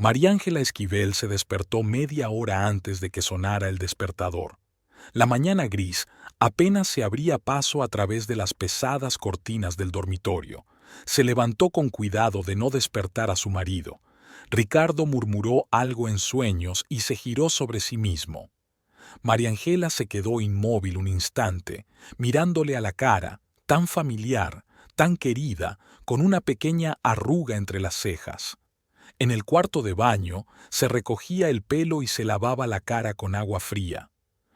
María Ángela Esquivel se despertó media hora antes de que sonara el despertador. La mañana gris apenas se abría paso a través de las pesadas cortinas del dormitorio. Se levantó con cuidado de no despertar a su marido. Ricardo murmuró algo en sueños y se giró sobre sí mismo. María Ángela se quedó inmóvil un instante, mirándole a la cara, tan familiar, tan querida, con una pequeña arruga entre las cejas. En el cuarto de baño se recogía el pelo y se lavaba la cara con agua fría.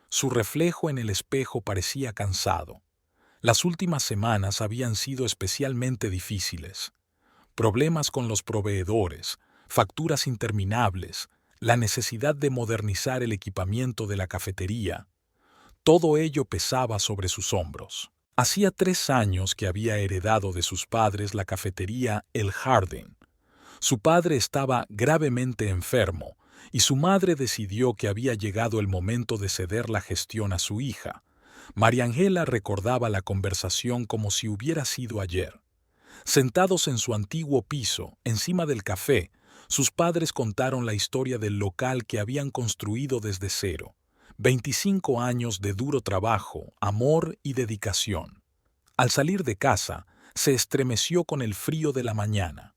Su reflejo en el espejo parecía cansado. Las últimas semanas habían sido especialmente difíciles. Problemas con los proveedores, facturas interminables, la necesidad de modernizar el equipamiento de la cafetería. Todo ello pesaba sobre sus hombros. Hacía 3 años que había heredado de sus padres la cafetería El Jardín. Su padre estaba gravemente enfermo y su madre decidió que había llegado el momento de ceder la gestión a su hija. María Ángela recordaba la conversación como si hubiera sido ayer. Sentados en su antiguo piso, encima del café, sus padres contaron la historia del local que habían construido desde cero. 25 años de duro trabajo, amor y dedicación. Al salir de casa, se estremeció con el frío de la mañana.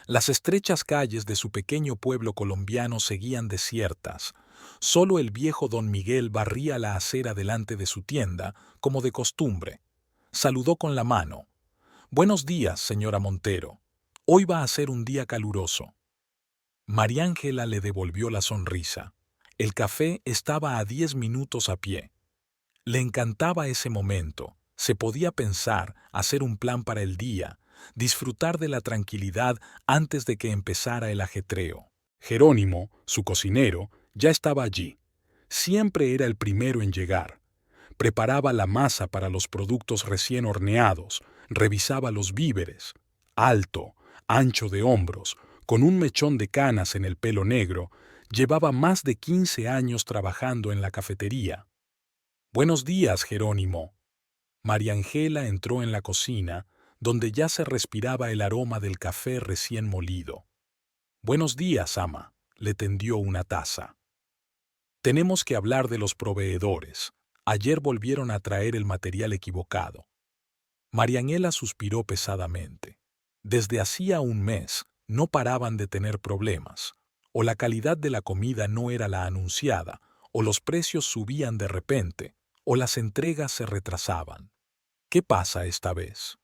Las estrechas calles de su pequeño pueblo colombiano seguían desiertas. Solo el viejo don Miguel barría la acera delante de su tienda, como de costumbre. Saludó con la mano. «Buenos días, señora Montero. Hoy va a ser un día caluroso». María Ángela le devolvió la sonrisa. El café estaba a 10 minutos a pie. Le encantaba ese momento. Se podía pensar, hacer un plan para el día, disfrutar de la tranquilidad antes de que empezara el ajetreo. Jerónimo, su cocinero, ya estaba allí. Siempre era el primero en llegar. Preparaba la masa para los productos recién horneados, revisaba los víveres. Alto, ancho de hombros, con un mechón de canas en el pelo negro, llevaba más de 15 años trabajando en la cafetería. «Buenos días, Jerónimo». María Ángela entró en la cocina, donde ya se respiraba el aroma del café recién molido. «Buenos días, ama», le tendió una taza. «Tenemos que hablar de los proveedores. Ayer volvieron a traer el material equivocado». María Ángela suspiró pesadamente. Desde hacía un mes no paraban de tener problemas. O la calidad de la comida no era la anunciada, o los precios subían de repente, o las entregas se retrasaban. ¿Qué pasa esta vez?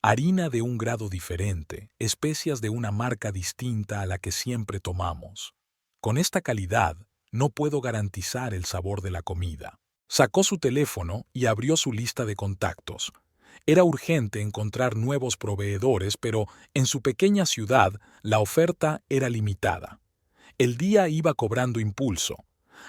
Harina de un grado diferente, especias de una marca distinta a la que siempre tomamos. Con esta calidad, no puedo garantizar el sabor de la comida. Sacó su teléfono y abrió su lista de contactos. Era urgente encontrar nuevos proveedores, pero en su pequeña ciudad la oferta era limitada. El día iba cobrando impulso.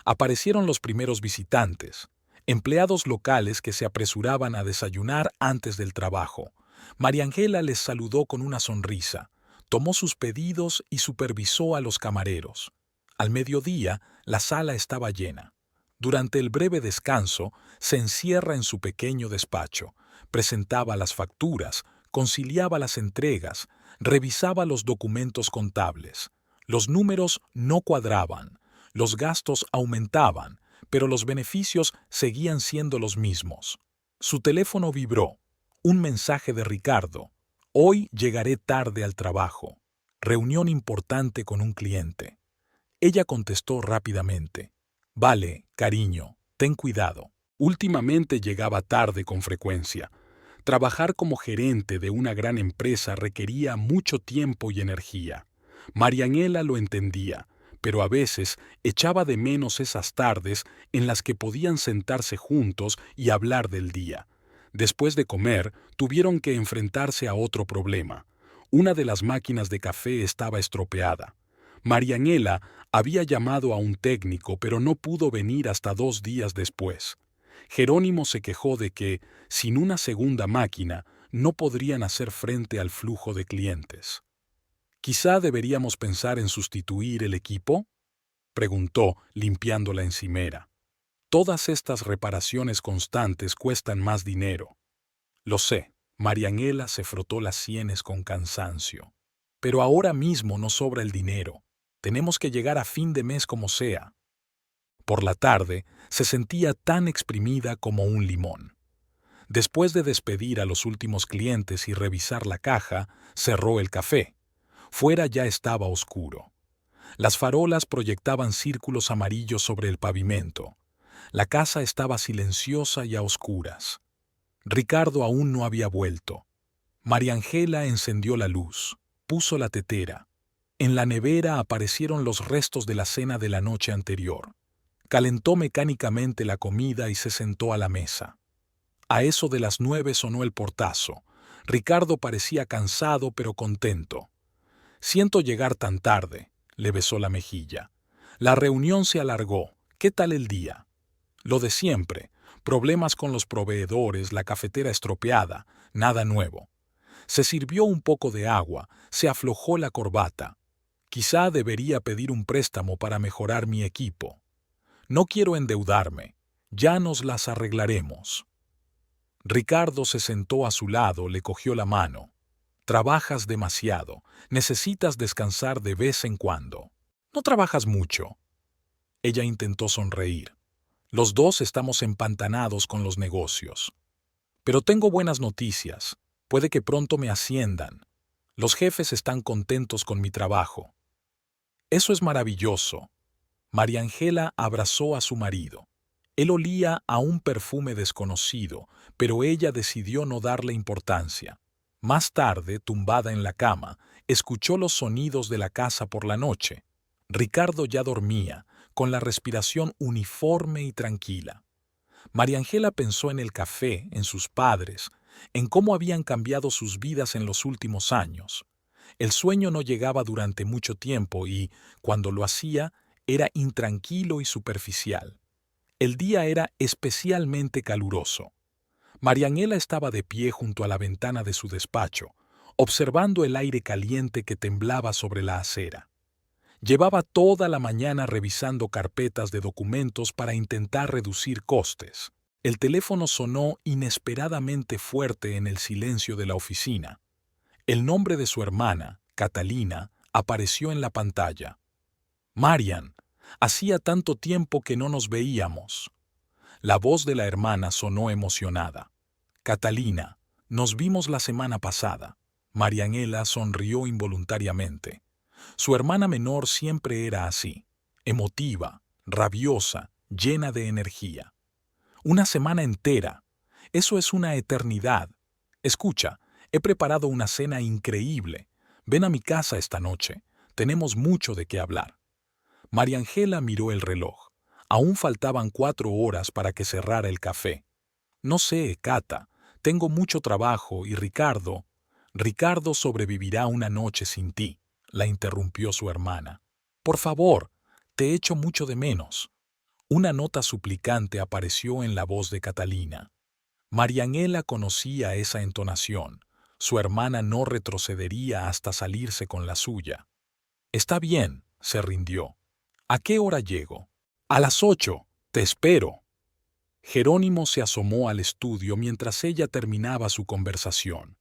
Aparecieron los primeros visitantes, empleados locales que se apresuraban a desayunar antes del trabajo. María Ángela les saludó con una sonrisa, tomó sus pedidos y supervisó a los camareros. Al mediodía, la sala estaba llena. Durante el breve descanso, se encierra en su pequeño despacho, presentaba las facturas, conciliaba las entregas, revisaba los documentos contables. Los números no cuadraban, los gastos aumentaban, pero los beneficios seguían siendo los mismos. Su teléfono vibró. Un mensaje de Ricardo. «Hoy llegaré tarde al trabajo. Reunión importante con un cliente». Ella contestó rápidamente. «Vale, cariño, ten cuidado». Últimamente llegaba tarde con frecuencia. Trabajar como gerente de una gran empresa requería mucho tiempo y energía. María Ángela lo entendía, pero a veces echaba de menos esas tardes en las que podían sentarse juntos y hablar del día. Después de comer, tuvieron que enfrentarse a otro problema. Una de las máquinas de café estaba estropeada. María Ángela había llamado a un técnico, pero no pudo venir hasta 2 días después. Jerónimo se quejó de que, sin una segunda máquina, no podrían hacer frente al flujo de clientes. «¿Quizá deberíamos pensar en sustituir el equipo?», preguntó, limpiando la encimera. «Todas estas reparaciones constantes cuestan más dinero». «Lo sé». María Ángela se frotó las sienes con cansancio. «Pero ahora mismo no sobra el dinero. Tenemos que llegar a fin de mes como sea. Por la tarde, se sentía tan exprimida como un limón. Después de despedir a los últimos clientes y revisar la caja, cerró el café. Fuera ya estaba oscuro. Las farolas proyectaban círculos amarillos sobre el pavimento. La casa estaba silenciosa y a oscuras. Ricardo aún no había vuelto. María Ángela encendió la luz, puso la tetera. En la nevera aparecieron los restos de la cena de la noche anterior. Calentó mecánicamente la comida y se sentó a la mesa. A eso de las 9 sonó el portazo. Ricardo parecía cansado pero contento. «Siento llegar tan tarde», le besó la mejilla. La reunión se alargó. «¿Qué tal el día?» «Lo de siempre. Problemas con los proveedores, la cafetera estropeada, nada nuevo». Se sirvió un poco de agua, se aflojó la corbata. «Quizá debería pedir un préstamo para mejorar mi equipo. No quiero endeudarme. Ya nos las arreglaremos». Ricardo se sentó a su lado, le cogió la mano. «Trabajas demasiado. Necesitas descansar de vez en cuando. No trabajas mucho». Ella intentó sonreír. «Los dos estamos empantanados con los negocios. Pero tengo buenas noticias. Puede que pronto me asciendan. Los jefes están contentos con mi trabajo». «Eso es maravilloso». María Ángela abrazó a su marido. Él olía a un perfume desconocido, pero ella decidió no darle importancia. Más tarde, tumbada en la cama, escuchó los sonidos de la casa por la noche. Ricardo ya dormía, con la respiración uniforme y tranquila. María Ángela pensó en el café, en sus padres, en cómo habían cambiado sus vidas en los últimos años. El sueño no llegaba durante mucho tiempo y, cuando lo hacía, era intranquilo y superficial. El día era especialmente caluroso. María Ángela estaba de pie junto a la ventana de su despacho, observando el aire caliente que temblaba sobre la acera. Llevaba toda la mañana revisando carpetas de documentos para intentar reducir costes. El teléfono sonó inesperadamente fuerte en el silencio de la oficina. El nombre de su hermana, Catalina, apareció en la pantalla. «Marian, hacía tanto tiempo que no nos veíamos». La voz de la hermana sonó emocionada. «Catalina, nos vimos la semana pasada». María Ángela sonrió involuntariamente. Su hermana menor siempre era así, emotiva, rabiosa, llena de energía. «Una semana entera. Eso es una eternidad. Escucha, he preparado una cena increíble. Ven a mi casa esta noche. Tenemos mucho de qué hablar». María Ángela miró el reloj. Aún faltaban 4 horas para que cerrara el café. «No sé, Cata, tengo mucho trabajo y Ricardo sobrevivirá una noche sin ti», la interrumpió su hermana. «Por favor, te echo mucho de menos». Una nota suplicante apareció en la voz de Catalina. María Ángela conocía esa entonación. Su hermana no retrocedería hasta salirse con la suya. «Está bien», se rindió. «¿A qué hora llego?» «A las 8. Te espero». Jerónimo se asomó al estudio mientras ella terminaba su conversación.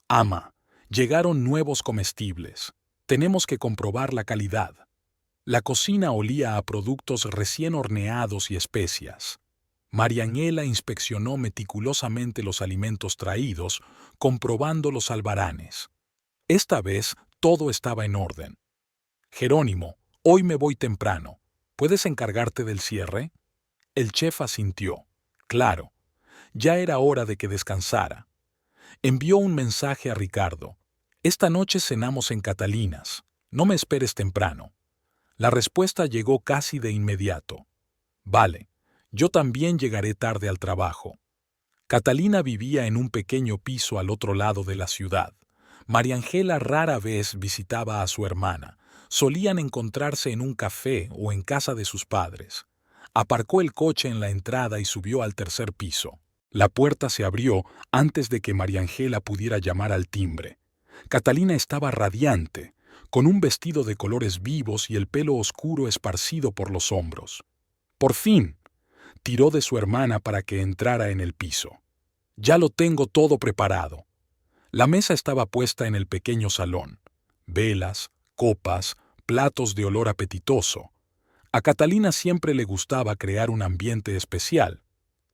«Ama, llegaron nuevos comestibles. Tenemos que comprobar la calidad». La cocina olía a productos recién horneados y especias. María Ángela inspeccionó meticulosamente los alimentos traídos, comprobando los albaranes. Esta vez todo estaba en orden. «Jerónimo, hoy me voy temprano. ¿Puedes encargarte del cierre?» El chef asintió. Claro. Ya era hora de que descansara. Envió un mensaje a Ricardo. «Esta noche cenamos en Catalinas. No me esperes temprano». La respuesta llegó casi de inmediato. «Vale, yo también llegaré tarde al trabajo». Catalina vivía en un pequeño piso al otro lado de la ciudad. María Ángela rara vez visitaba a su hermana. Solían encontrarse en un café o en casa de sus padres. Aparcó el coche en la entrada y subió al 3er piso. La puerta se abrió antes de que María Ángela pudiera llamar al timbre. Catalina estaba radiante, con un vestido de colores vivos y el pelo oscuro esparcido por los hombros. «Por fin», tiró de su hermana para que entrara en el piso. «Ya lo tengo todo preparado». La mesa estaba puesta en el pequeño salón. Velas, copas, platos de olor apetitoso. A Catalina siempre le gustaba crear un ambiente especial.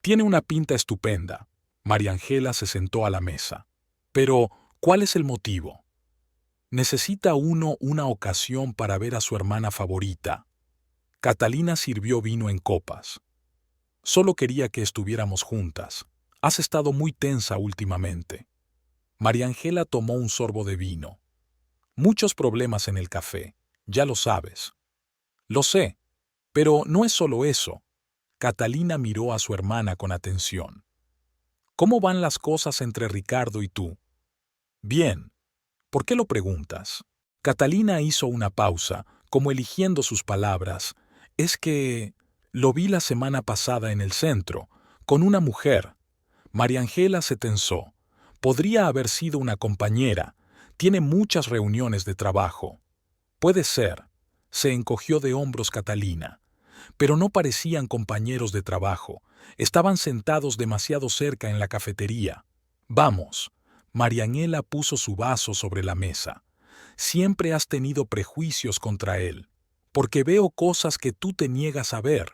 Tiene una pinta estupenda. María Ángela se sentó a la mesa. Pero, ¿cuál es el motivo? Necesita uno una ocasión para ver a su hermana favorita. Catalina sirvió vino en copas. Solo quería que estuviéramos juntas. Has estado muy tensa últimamente. María Ángela tomó un sorbo de vino. Muchos problemas en el café, ya lo sabes. Lo sé, pero no es solo eso. Catalina miró a su hermana con atención. ¿Cómo van las cosas entre Ricardo y tú? Bien. ¿Por qué lo preguntas? Catalina hizo una pausa, como eligiendo sus palabras. Es que lo vi la semana pasada en el centro, con una mujer. María Ángela se tensó. Podría haber sido una compañera. Tiene muchas reuniones de trabajo. Puede ser. Se encogió de hombros Catalina. Pero no parecían compañeros de trabajo. Estaban sentados demasiado cerca en la cafetería. Vamos. María Ángela puso su vaso sobre la mesa. Siempre has tenido prejuicios contra él, porque veo cosas que tú te niegas a ver.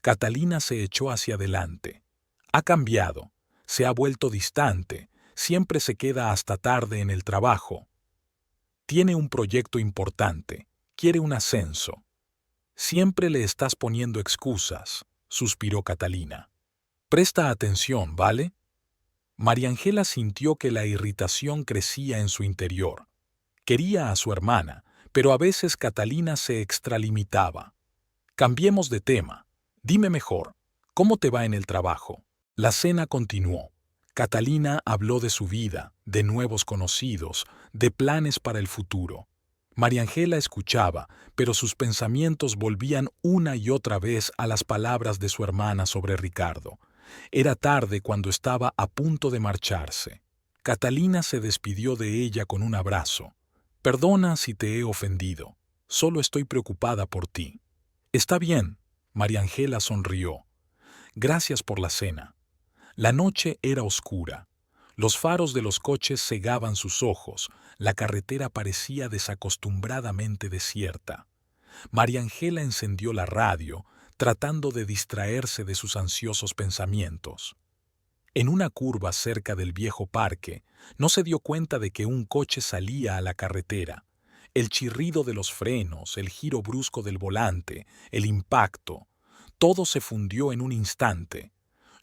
Catalina se echó hacia adelante. Ha cambiado. Se ha vuelto distante. Siempre se queda hasta tarde en el trabajo. Tiene un proyecto importante. Quiere un ascenso. Siempre le estás poniendo excusas, suspiró Catalina. Presta atención, ¿vale? María Ángela sintió que la irritación crecía en su interior. Quería a su hermana, pero a veces Catalina se extralimitaba. Cambiemos de tema. Dime mejor, ¿cómo te va en el trabajo? La cena continuó. Catalina habló de su vida, de nuevos conocidos, de planes para el futuro. María Ángela escuchaba, pero sus pensamientos volvían una y otra vez a las palabras de su hermana sobre Ricardo. Era tarde cuando estaba a punto de marcharse. Catalina se despidió de ella con un abrazo. Perdona si te he ofendido. Solo estoy preocupada por ti. Está bien. María Ángela sonrió. Gracias por la cena. La noche era oscura. Los faros de los coches cegaban sus ojos. La carretera parecía desacostumbradamente desierta. María Ángela encendió la radio, tratando de distraerse de sus ansiosos pensamientos. En una curva cerca del viejo parque, no se dio cuenta de que un coche salía a la carretera. El chirrido de los frenos, el giro brusco del volante, el impacto, todo se fundió en un instante.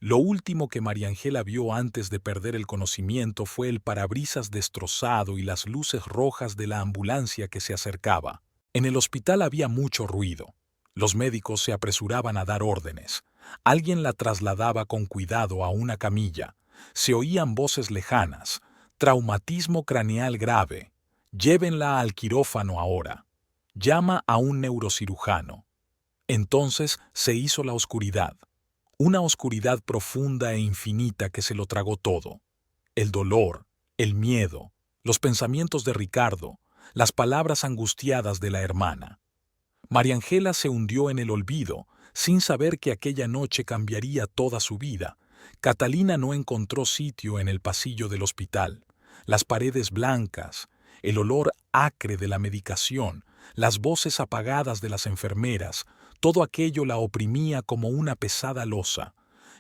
Lo último que María Ángela vio antes de perder el conocimiento fue el parabrisas destrozado y las luces rojas de la ambulancia que se acercaba. En el hospital había mucho ruido. Los médicos se apresuraban a dar órdenes. Alguien la trasladaba con cuidado a una camilla. Se oían voces lejanas. Traumatismo craneal grave. Llévenla al quirófano ahora. Llama a un neurocirujano. Entonces se hizo la oscuridad. Una oscuridad profunda e infinita que se lo tragó todo. El dolor, el miedo, los pensamientos de Ricardo, las palabras angustiadas de la hermana. María Ángela se hundió en el olvido, sin saber que aquella noche cambiaría toda su vida. Catalina no encontró sitio en el pasillo del hospital. Las paredes blancas, el olor acre de la medicación, las voces apagadas de las enfermeras, todo aquello la oprimía como una pesada losa.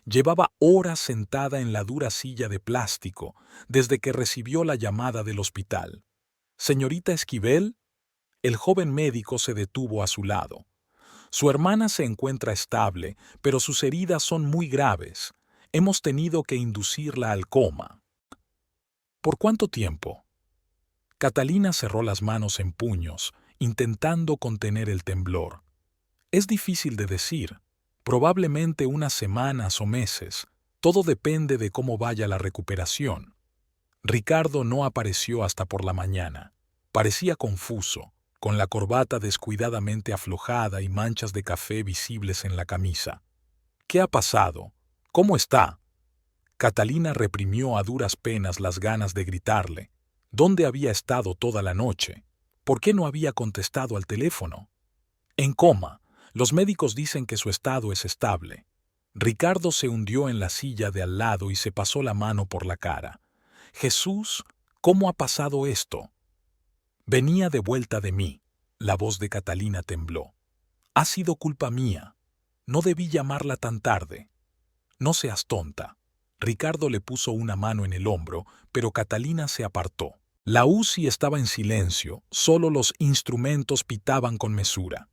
Llevaba horas sentada en la dura silla de plástico, desde que recibió la llamada del hospital. «Señorita Esquivel». El joven médico se detuvo a su lado. Su hermana se encuentra estable, pero sus heridas son muy graves. Hemos tenido que inducirla al coma. ¿Por cuánto tiempo? Catalina cerró las manos en puños, intentando contener el temblor. Es difícil de decir. Probablemente unas semanas o meses. Todo depende de cómo vaya la recuperación. Ricardo no apareció hasta por la mañana. Parecía confuso, con la corbata descuidadamente aflojada y manchas de café visibles en la camisa. ¿Qué ha pasado? ¿Cómo está? Catalina reprimió a duras penas las ganas de gritarle. ¿Dónde había estado toda la noche? ¿Por qué no había contestado al teléfono? En coma. Los médicos dicen que su estado es estable. Ricardo se hundió en la silla de al lado y se pasó la mano por la cara. Jesús, ¿cómo ha pasado esto? Venía de vuelta de mí. La voz de Catalina tembló. Ha sido culpa mía. No debí llamarla tan tarde. No seas tonta. Ricardo le puso una mano en el hombro, pero Catalina se apartó. La UCI estaba en silencio, solo los instrumentos pitaban con mesura.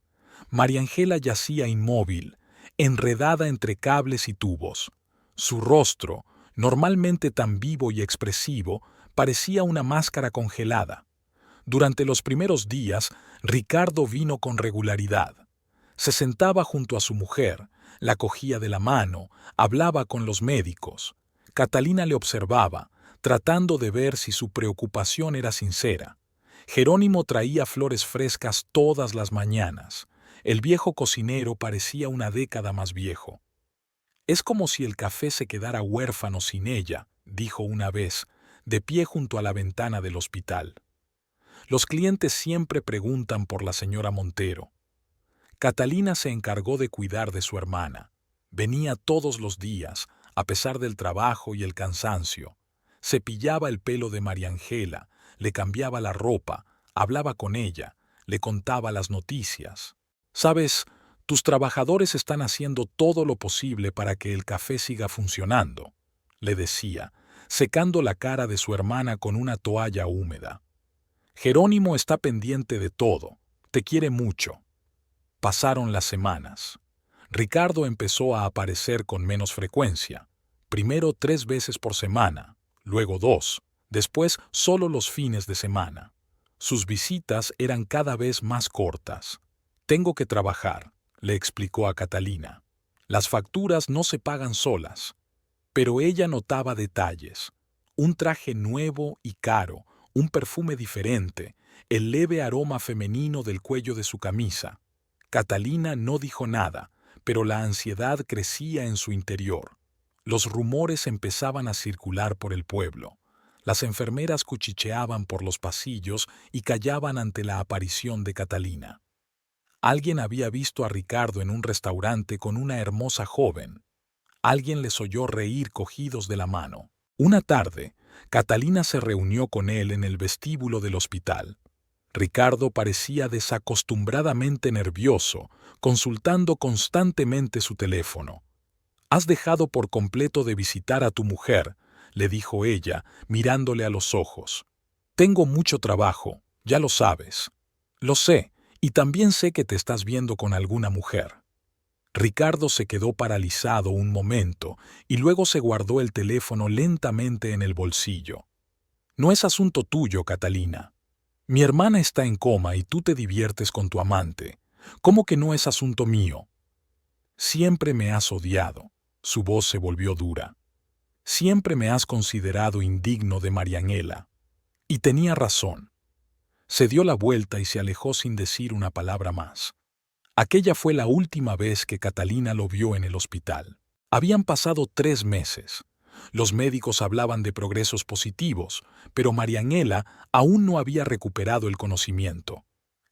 María Ángela yacía inmóvil, enredada entre cables y tubos. Su rostro, normalmente tan vivo y expresivo, parecía una máscara congelada. Durante los primeros días, Ricardo vino con regularidad. Se sentaba junto a su mujer, la cogía de la mano, hablaba con los médicos. Catalina le observaba, tratando de ver si su preocupación era sincera. Jerónimo traía flores frescas todas las mañanas. El viejo cocinero parecía una década más viejo. Es como si el café se quedara huérfano sin ella, dijo una vez, de pie junto a la ventana del hospital. Los clientes siempre preguntan por la señora Montero. Catalina se encargó de cuidar de su hermana. Venía todos los días, a pesar del trabajo y el cansancio. Cepillaba el pelo de María Ángela, le cambiaba la ropa, hablaba con ella, le contaba las noticias. «Sabes, tus trabajadores están haciendo todo lo posible para que el café siga funcionando», le decía, secando la cara de su hermana con una toalla húmeda. «Jerónimo está pendiente de todo, te quiere mucho». Pasaron las semanas. Ricardo empezó a aparecer con menos frecuencia. Primero 3 veces por semana, luego 2, después solo los fines de semana. Sus visitas eran cada vez más cortas. «Tengo que trabajar», le explicó a Catalina. «Las facturas no se pagan solas». Pero ella notaba detalles. Un traje nuevo y caro, un perfume diferente, el leve aroma femenino del cuello de su camisa. Catalina no dijo nada, pero la ansiedad crecía en su interior. Los rumores empezaban a circular por el pueblo. Las enfermeras cuchicheaban por los pasillos y callaban ante la aparición de Catalina. Alguien había visto a Ricardo en un restaurante con una hermosa joven. Alguien les oyó reír cogidos de la mano. Una tarde, Catalina se reunió con él en el vestíbulo del hospital. Ricardo parecía desacostumbradamente nervioso, consultando constantemente su teléfono. «Has dejado por completo de visitar a tu mujer», le dijo ella, mirándole a los ojos. «Tengo mucho trabajo, ya lo sabes». «Lo sé, y también sé que te estás viendo con alguna mujer». Ricardo se quedó paralizado un momento y luego se guardó el teléfono lentamente en el bolsillo. «No es asunto tuyo, Catalina. Mi hermana está en coma y tú te diviertes con tu amante. ¿Cómo que no es asunto mío?» «Siempre me has odiado». Su voz se volvió dura. «Siempre me has considerado indigno de María Ángela». Y tenía razón. Se dio la vuelta y se alejó sin decir una palabra más. Aquella fue la última vez que Catalina lo vio en el hospital. Habían pasado 3 meses. Los médicos hablaban de progresos positivos, pero María Ángela aún no había recuperado el conocimiento.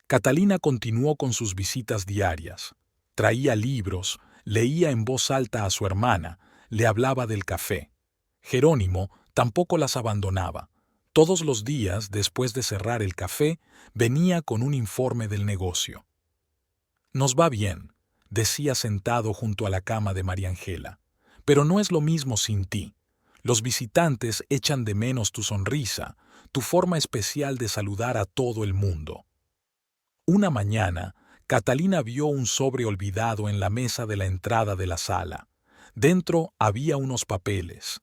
Catalina continuó con sus visitas diarias. Traía libros, leía en voz alta a su hermana, le hablaba del café. Jerónimo tampoco las abandonaba. Todos los días, después de cerrar el café, venía con un informe del negocio. «Nos va bien», decía sentado junto a la cama de María Ángela, «pero no es lo mismo sin ti. Los visitantes echan de menos tu sonrisa, tu forma especial de saludar a todo el mundo». Una mañana, Catalina vio un sobre olvidado en la mesa de la entrada de la sala. Dentro había unos papeles.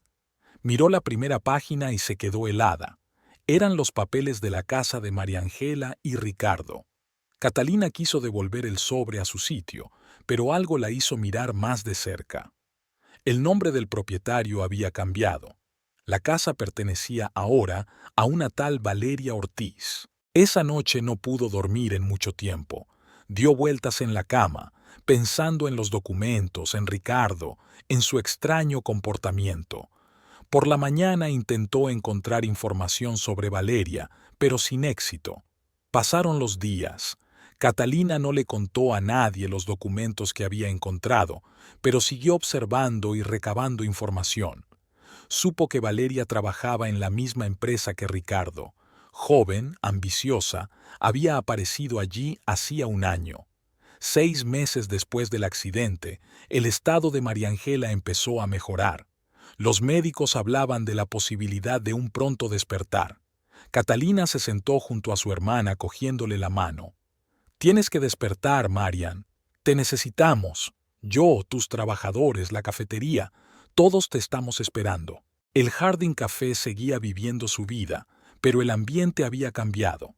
Miró la primera página y se quedó helada. Eran los papeles de la casa de María Ángela y Ricardo. Catalina quiso devolver el sobre a su sitio, pero algo la hizo mirar más de cerca. El nombre del propietario había cambiado. La casa pertenecía ahora a una tal Valeria Ortiz. Esa noche no pudo dormir en mucho tiempo. Dio vueltas en la cama, pensando en los documentos, en Ricardo, en su extraño comportamiento. Por la mañana intentó encontrar información sobre Valeria, pero sin éxito. Pasaron los días. Catalina no le contó a nadie los documentos que había encontrado, pero siguió observando y recabando información. Supo que Valeria trabajaba en la misma empresa que Ricardo. joven, ambiciosa, había aparecido allí hacía un año. 6 meses después del accidente, el estado de María Ángela empezó a mejorar. Los médicos hablaban de la posibilidad de un pronto despertar. Catalina se sentó junto a su hermana cogiéndole la mano. «Tienes que despertar, Marian. Te necesitamos. Yo, tus trabajadores, la cafetería, todos te estamos esperando». El Jardín Café seguía viviendo su vida, pero el ambiente había cambiado.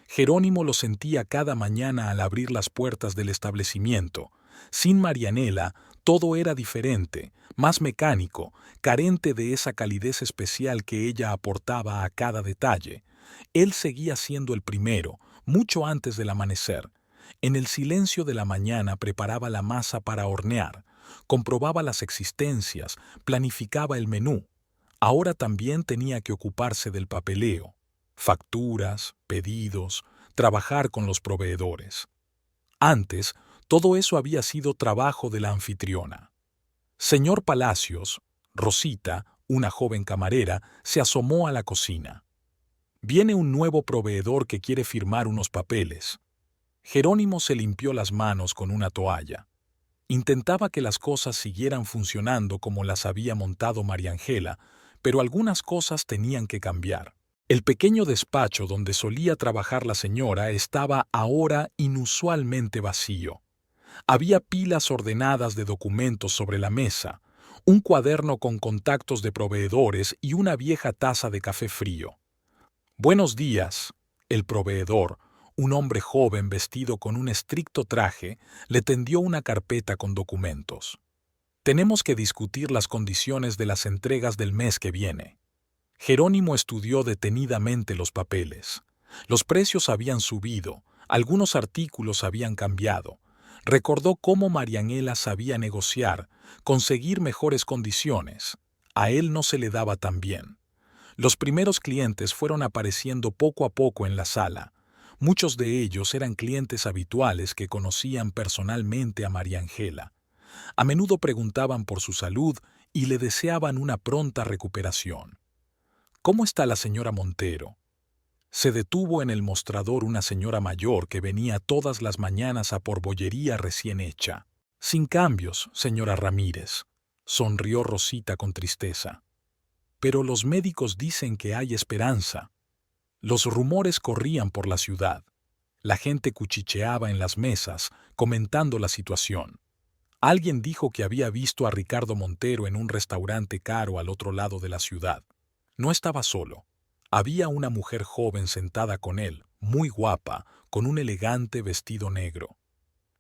Jerónimo lo sentía cada mañana al abrir las puertas del establecimiento. Sin Marianela, todo era diferente, más mecánico, carente de esa calidez especial que ella aportaba a cada detalle. Él seguía siendo el primero, mucho antes del amanecer. En el silencio de la mañana preparaba la masa para hornear, comprobaba las existencias, planificaba el menú. Ahora también tenía que ocuparse del papeleo, facturas, pedidos, trabajar con los proveedores. Antes, todo eso había sido trabajo de la anfitriona. Señor Palacios, Rosita, una joven camarera, se asomó a la cocina. Viene un nuevo proveedor que quiere firmar unos papeles. Jerónimo se limpió las manos con una toalla. Intentaba que las cosas siguieran funcionando como las había montado María Ángela, pero algunas cosas tenían que cambiar. El pequeño despacho donde solía trabajar la señora estaba ahora inusualmente vacío. Había pilas ordenadas de documentos sobre la mesa, un cuaderno con contactos de proveedores y una vieja taza de café frío. «Buenos días». El proveedor, un hombre joven vestido con un estricto traje, le tendió una carpeta con documentos. «Tenemos que discutir las condiciones de las entregas del mes que viene». Jerónimo estudió detenidamente los papeles. Los precios habían subido, algunos artículos habían cambiado. Recordó cómo Marianela sabía negociar, conseguir mejores condiciones. A él no se le daba tan bien. Los primeros clientes fueron apareciendo poco a poco en la sala. Muchos de ellos eran clientes habituales que conocían personalmente a María Ángela. A menudo preguntaban por su salud y le deseaban una pronta recuperación. «¿Cómo está la señora Montero?». Se detuvo en el mostrador una señora mayor que venía todas las mañanas a por bollería recién hecha. «Sin cambios, señora Ramírez», sonrió Rosita con tristeza. «Pero los médicos dicen que hay esperanza». Los rumores corrían por la ciudad. La gente cuchicheaba en las mesas, comentando la situación. Alguien dijo que había visto a Ricardo Montero en un restaurante caro al otro lado de la ciudad. No estaba solo. Había una mujer joven sentada con él, muy guapa, con un elegante vestido negro.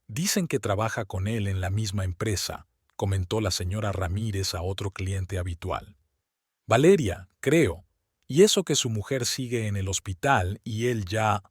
«Dicen que trabaja con él en la misma empresa», comentó la señora Ramírez a otro cliente habitual. «Valeria, creo. Y eso que su mujer sigue en el hospital y él ya...».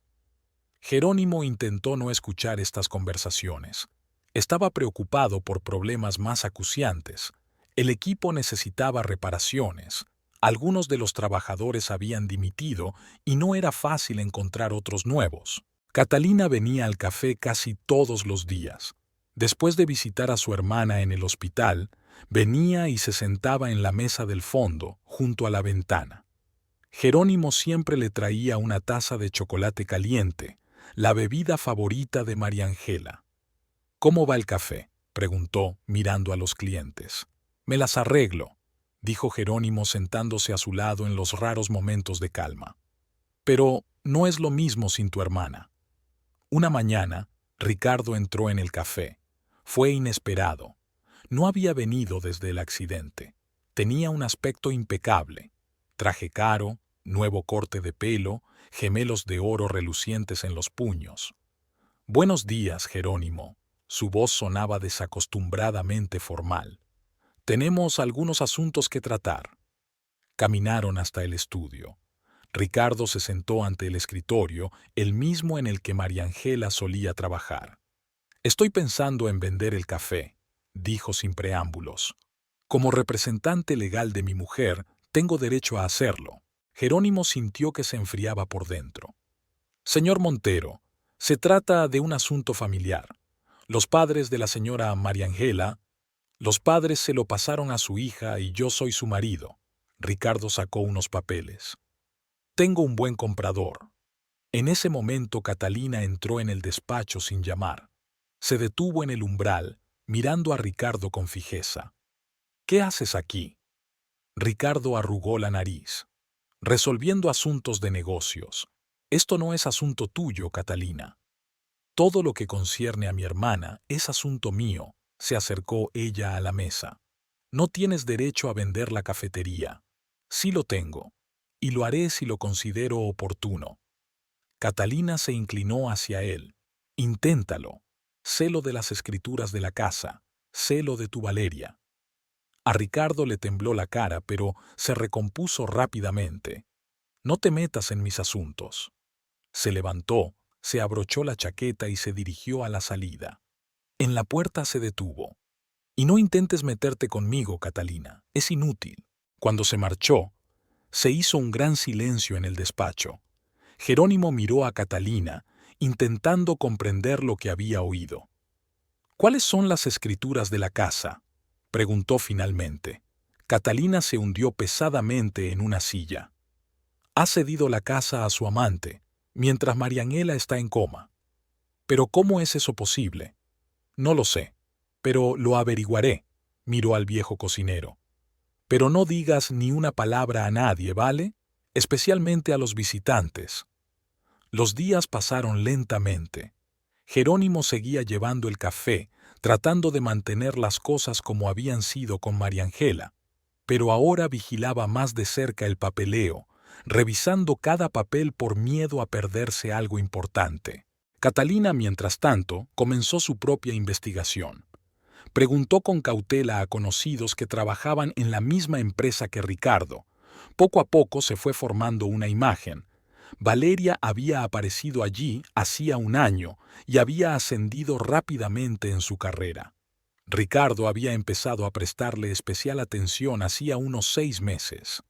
Jerónimo intentó no escuchar estas conversaciones. Estaba preocupado por problemas más acuciantes. El equipo necesitaba reparaciones. Algunos de los trabajadores habían dimitido y no era fácil encontrar otros nuevos. Catalina venía al café casi todos los días. Después de visitar a su hermana en el hospital, venía y se sentaba en la mesa del fondo, junto a la ventana. Jerónimo siempre le traía una taza de chocolate caliente, la bebida favorita de María Ángela. «¿Cómo va el café?», preguntó, mirando a los clientes. «Me las arreglo», dijo Jerónimo sentándose a su lado en los raros momentos de calma. «Pero no es lo mismo sin tu hermana». Una mañana, Ricardo entró en el café. Fue inesperado. No había venido desde el accidente. Tenía un aspecto impecable. Traje caro, nuevo corte de pelo, gemelos de oro relucientes en los puños. «Buenos días, Jerónimo». Su voz sonaba desacostumbradamente formal. «Tenemos algunos asuntos que tratar». Caminaron hasta el estudio. Ricardo se sentó ante el escritorio, el mismo en el que María Ángela solía trabajar. «Estoy pensando en vender el café», dijo sin preámbulos. «Como representante legal de mi mujer, tengo derecho a hacerlo». Jerónimo sintió que se enfriaba por dentro. «Señor Montero, se trata de un asunto familiar. Los padres de la señora María Ángela, los padres se lo pasaron a su hija y yo soy su marido». Ricardo sacó unos papeles. Tengo un buen comprador. En ese momento Catalina entró en el despacho sin llamar. Se detuvo en el umbral, mirando a Ricardo con fijeza. ¿Qué haces aquí? Ricardo arrugó la nariz. Resolviendo asuntos de negocios. Esto no es asunto tuyo, Catalina. Todo lo que concierne a mi hermana es asunto mío, se acercó ella a la mesa. No tienes derecho a vender la cafetería. Sí lo tengo, y lo haré si lo considero oportuno. Catalina se inclinó hacia él. Inténtalo. Sé lo de las escrituras de la casa, sé lo de tu Valeria. A Ricardo le tembló la cara, pero se recompuso rápidamente. No te metas en mis asuntos. Se levantó, se abrochó la chaqueta y se dirigió a la salida. En la puerta se detuvo. Y no intentes meterte conmigo, Catalina, es inútil. Cuando se marchó, se hizo un gran silencio en el despacho. Jerónimo miró a Catalina, intentando comprender lo que había oído. ¿Cuáles son las escrituras de la casa?, preguntó finalmente. Catalina se hundió pesadamente en una silla. Ha cedido la casa a su amante, mientras Marianela está en coma. ¿Pero cómo es eso posible? No lo sé, pero lo averiguaré, miró al viejo cocinero. Pero no digas ni una palabra a nadie, ¿vale? Especialmente a los visitantes. Los días pasaron lentamente. Jerónimo seguía llevando el café, tratando de mantener las cosas como habían sido con Mariangela, pero ahora vigilaba más de cerca el papeleo, revisando cada papel por miedo a perderse algo importante. Catalina, mientras tanto, comenzó su propia investigación. Preguntó con cautela a conocidos que trabajaban en la misma empresa que Ricardo. Poco a poco se fue formando una imagen. Valeria había aparecido allí hacía un año y había ascendido rápidamente en su carrera. Ricardo había empezado a prestarle especial atención hacía unos 6 meses.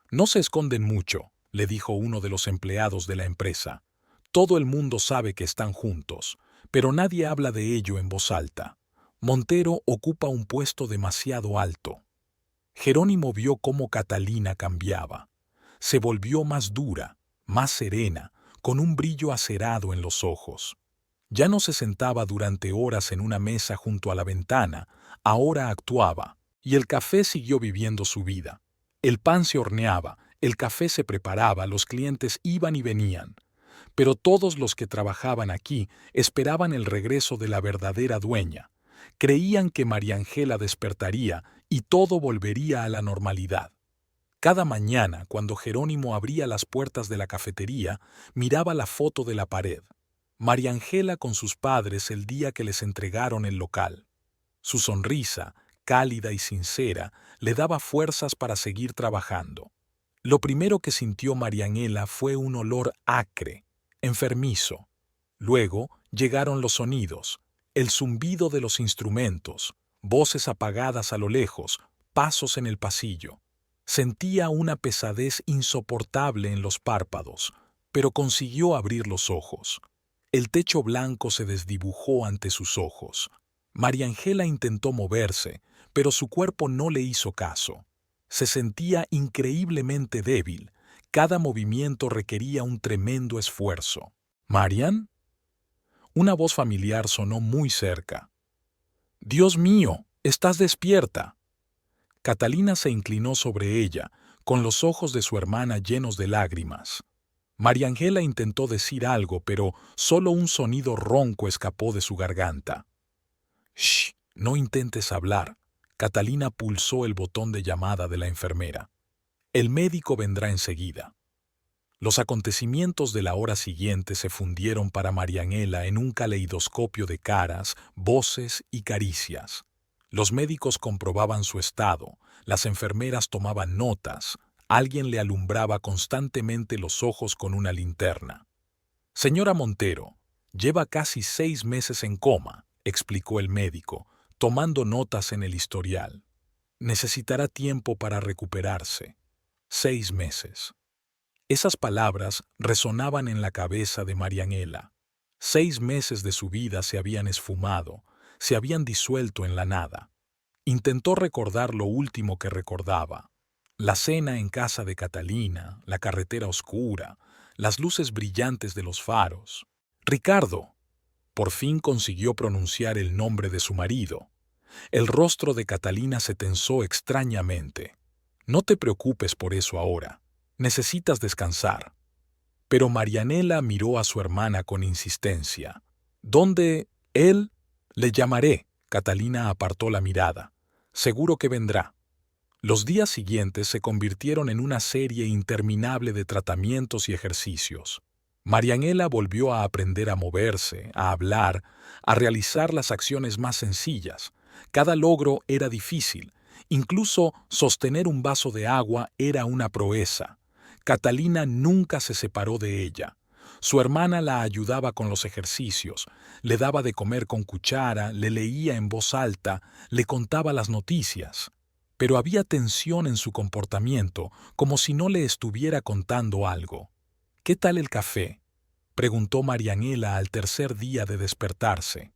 No se esconden mucho, le dijo uno de los empleados de la empresa. Todo el mundo sabe que están juntos, pero nadie habla de ello en voz alta. Montero ocupa un puesto demasiado alto. Jerónimo vio cómo Catalina cambiaba. Se volvió más dura, más serena, con un brillo acerado en los ojos. Ya no se sentaba durante horas en una mesa junto a la ventana, ahora actuaba, y el café siguió viviendo su vida. El pan se horneaba, el café se preparaba, los clientes iban y venían. Pero todos los que trabajaban aquí esperaban el regreso de la verdadera dueña. Creían que Mariangela despertaría y todo volvería a la normalidad. Cada mañana, cuando Jerónimo abría las puertas de la cafetería, miraba la foto de la pared. Mariangela con sus padres el día que les entregaron el local. Su sonrisa, cálida y sincera, le daba fuerzas para seguir trabajando. Lo primero que sintió Marianela fue un olor acre, enfermizo. Luego llegaron los sonidos, el zumbido de los instrumentos, voces apagadas a lo lejos, pasos en el pasillo. Sentía una pesadez insoportable en los párpados, pero consiguió abrir los ojos. El techo blanco se desdibujó ante sus ojos. Mariangela intentó moverse, pero su cuerpo no le hizo caso. Se sentía increíblemente débil. Cada movimiento requería un tremendo esfuerzo. ¿Marian? Una voz familiar sonó muy cerca. «Dios mío, estás despierta». Catalina se inclinó sobre ella, con los ojos de su hermana llenos de lágrimas. Mariangela intentó decir algo, pero solo un sonido ronco escapó de su garganta. «Shh, no intentes hablar». Catalina pulsó el botón de llamada de la enfermera. «El médico vendrá enseguida». Los acontecimientos de la hora siguiente se fundieron para Marianela en un caleidoscopio de caras, voces y caricias. Los médicos comprobaban su estado, las enfermeras tomaban notas, alguien le alumbraba constantemente los ojos con una linterna. «Señora Montero, lleva casi 6 meses en coma», explicó el médico, tomando notas en el historial. «Necesitará tiempo para recuperarse. 6 meses». Esas palabras resonaban en la cabeza de Marianela. 6 meses de su vida se habían esfumado, se habían disuelto en la nada. Intentó recordar lo último que recordaba. La cena en casa de Catalina, la carretera oscura, las luces brillantes de los faros. Ricardo. Por fin consiguió pronunciar el nombre de su marido. El rostro de Catalina se tensó extrañamente. No te preocupes por eso ahora. Necesitas descansar. Pero Marianela miró a su hermana con insistencia. ¿Dónde? Él. Le llamaré. Catalina apartó la mirada. Seguro que vendrá. Los días siguientes se convirtieron en una serie interminable de tratamientos y ejercicios. Marianela volvió a aprender a moverse, a hablar, a realizar las acciones más sencillas. Cada logro era difícil. Incluso sostener un vaso de agua era una proeza. Catalina nunca se separó de ella. Su hermana la ayudaba con los ejercicios, le daba de comer con cuchara, le leía en voz alta, le contaba las noticias. Pero había tensión en su comportamiento, como si no le estuviera contando algo. ¿Qué tal el café?, preguntó Marianela al tercer día de despertarse.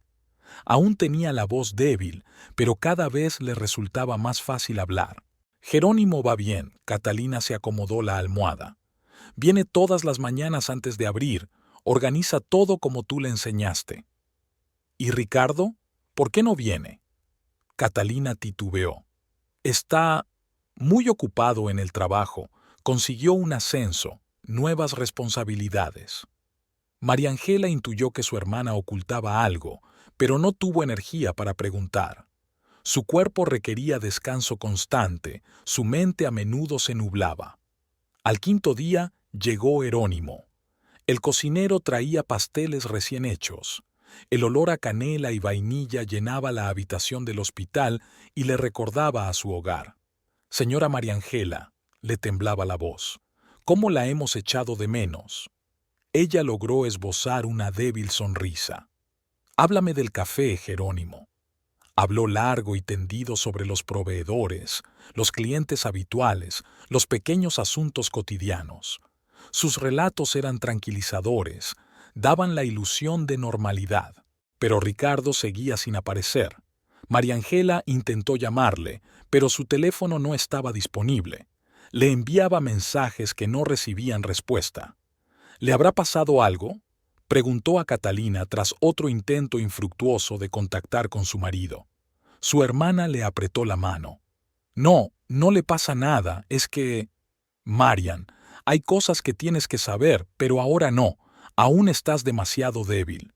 Aún tenía la voz débil, pero cada vez le resultaba más fácil hablar. Jerónimo va bien. Catalina se acomodó la almohada. Viene todas las mañanas antes de abrir, organiza todo como tú le enseñaste. ¿Y Ricardo? ¿Por qué no viene? Catalina titubeó. Está muy ocupado en el trabajo, consiguió un ascenso, nuevas responsabilidades. María Ángela intuyó que su hermana ocultaba algo, pero no tuvo energía para preguntar. Su cuerpo requería descanso constante, su mente a menudo se nublaba. Al quinto día llegó Jerónimo. El cocinero traía pasteles recién hechos. El olor a canela y vainilla llenaba la habitación del hospital y le recordaba a su hogar. Señora María Ángela, le temblaba la voz, ¿cómo la hemos echado de menos? Ella logró esbozar una débil sonrisa. Háblame del café, Jerónimo. Habló largo y tendido sobre los proveedores, los clientes habituales, los pequeños asuntos cotidianos. Sus relatos eran tranquilizadores, daban la ilusión de normalidad. Pero Ricardo seguía sin aparecer. María Ángela intentó llamarle, pero su teléfono no estaba disponible. Le enviaba mensajes que no recibían respuesta. ¿Le habrá pasado algo?, preguntó a Catalina tras otro intento infructuoso de contactar con su marido. Su hermana le apretó la mano. No, no le pasa nada, es que... Marian, hay cosas que tienes que saber, pero ahora no, aún estás demasiado débil.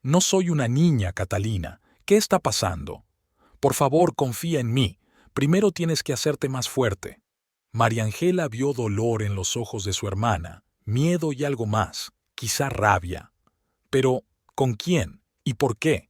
No soy una niña, Catalina. ¿Qué está pasando? Por favor, confía en mí. Primero tienes que hacerte más fuerte. María Ángela vio dolor en los ojos de su hermana, miedo y algo más, quizá rabia. Pero, ¿con quién? ¿Y por qué?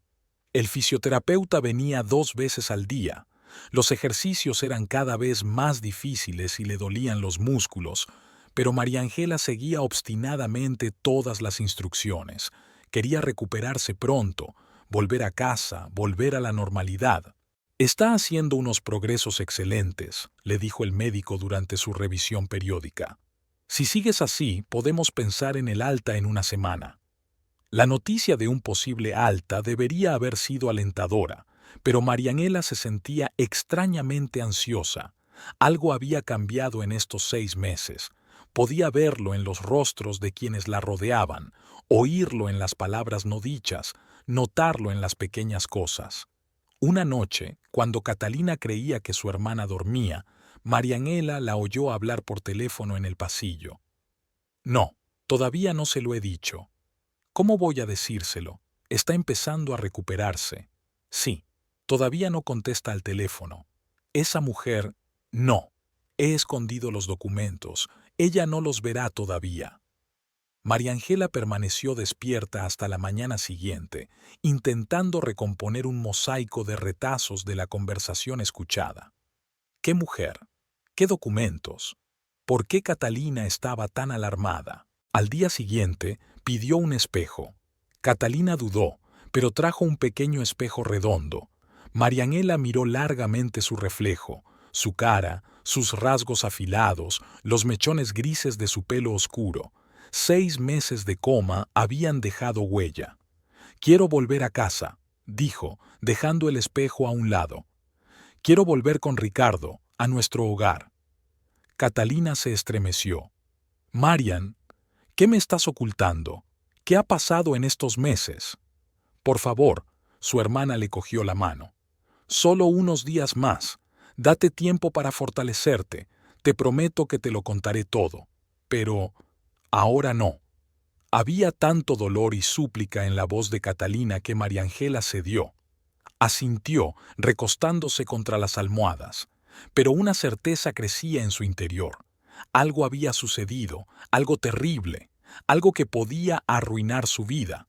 El fisioterapeuta venía 2 veces al día. Los ejercicios eran cada vez más difíciles y le dolían los músculos, pero María Ángela seguía obstinadamente todas las instrucciones. Quería recuperarse pronto, volver a casa, volver a la normalidad. Está haciendo unos progresos excelentes, le dijo el médico durante su revisión periódica. Si sigues así, podemos pensar en el alta en una semana. La noticia de un posible alta debería haber sido alentadora, pero Marianela se sentía extrañamente ansiosa. Algo había cambiado en estos 6 meses. Podía verlo en los rostros de quienes la rodeaban, oírlo en las palabras no dichas, notarlo en las pequeñas cosas. Una noche, cuando Catalina creía que su hermana dormía, Marianela la oyó hablar por teléfono en el pasillo. No, todavía no se lo he dicho. ¿Cómo voy a decírselo? Está empezando a recuperarse. Sí, todavía no contesta al teléfono. Esa mujer, no. He escondido los documentos. Ella no los verá todavía. María Ángela permaneció despierta hasta la mañana siguiente, intentando recomponer un mosaico de retazos de la conversación escuchada. ¿Qué mujer? ¿Qué documentos? ¿Por qué Catalina estaba tan alarmada? Al día siguiente, pidió un espejo. Catalina dudó, pero trajo un pequeño espejo redondo. Marianela miró largamente su reflejo, su cara, sus rasgos afilados, los mechones grises de su pelo oscuro. 6 meses de coma habían dejado huella. «Quiero volver a casa», dijo, dejando el espejo a un lado. «Quiero volver con Ricardo, a nuestro hogar». Catalina se estremeció. «Marian, ¿qué me estás ocultando? ¿Qué ha pasado en estos meses?» «Por favor», su hermana le cogió la mano. «Solo unos días más. Date tiempo para fortalecerte. Te prometo que te lo contaré todo. Pero ahora no». Había tanto dolor y súplica en la voz de Catalina que María Ángela cedió. Asintió, recostándose contra las almohadas, pero una certeza crecía en su interior. Algo había sucedido, algo terrible, algo que podía arruinar su vida.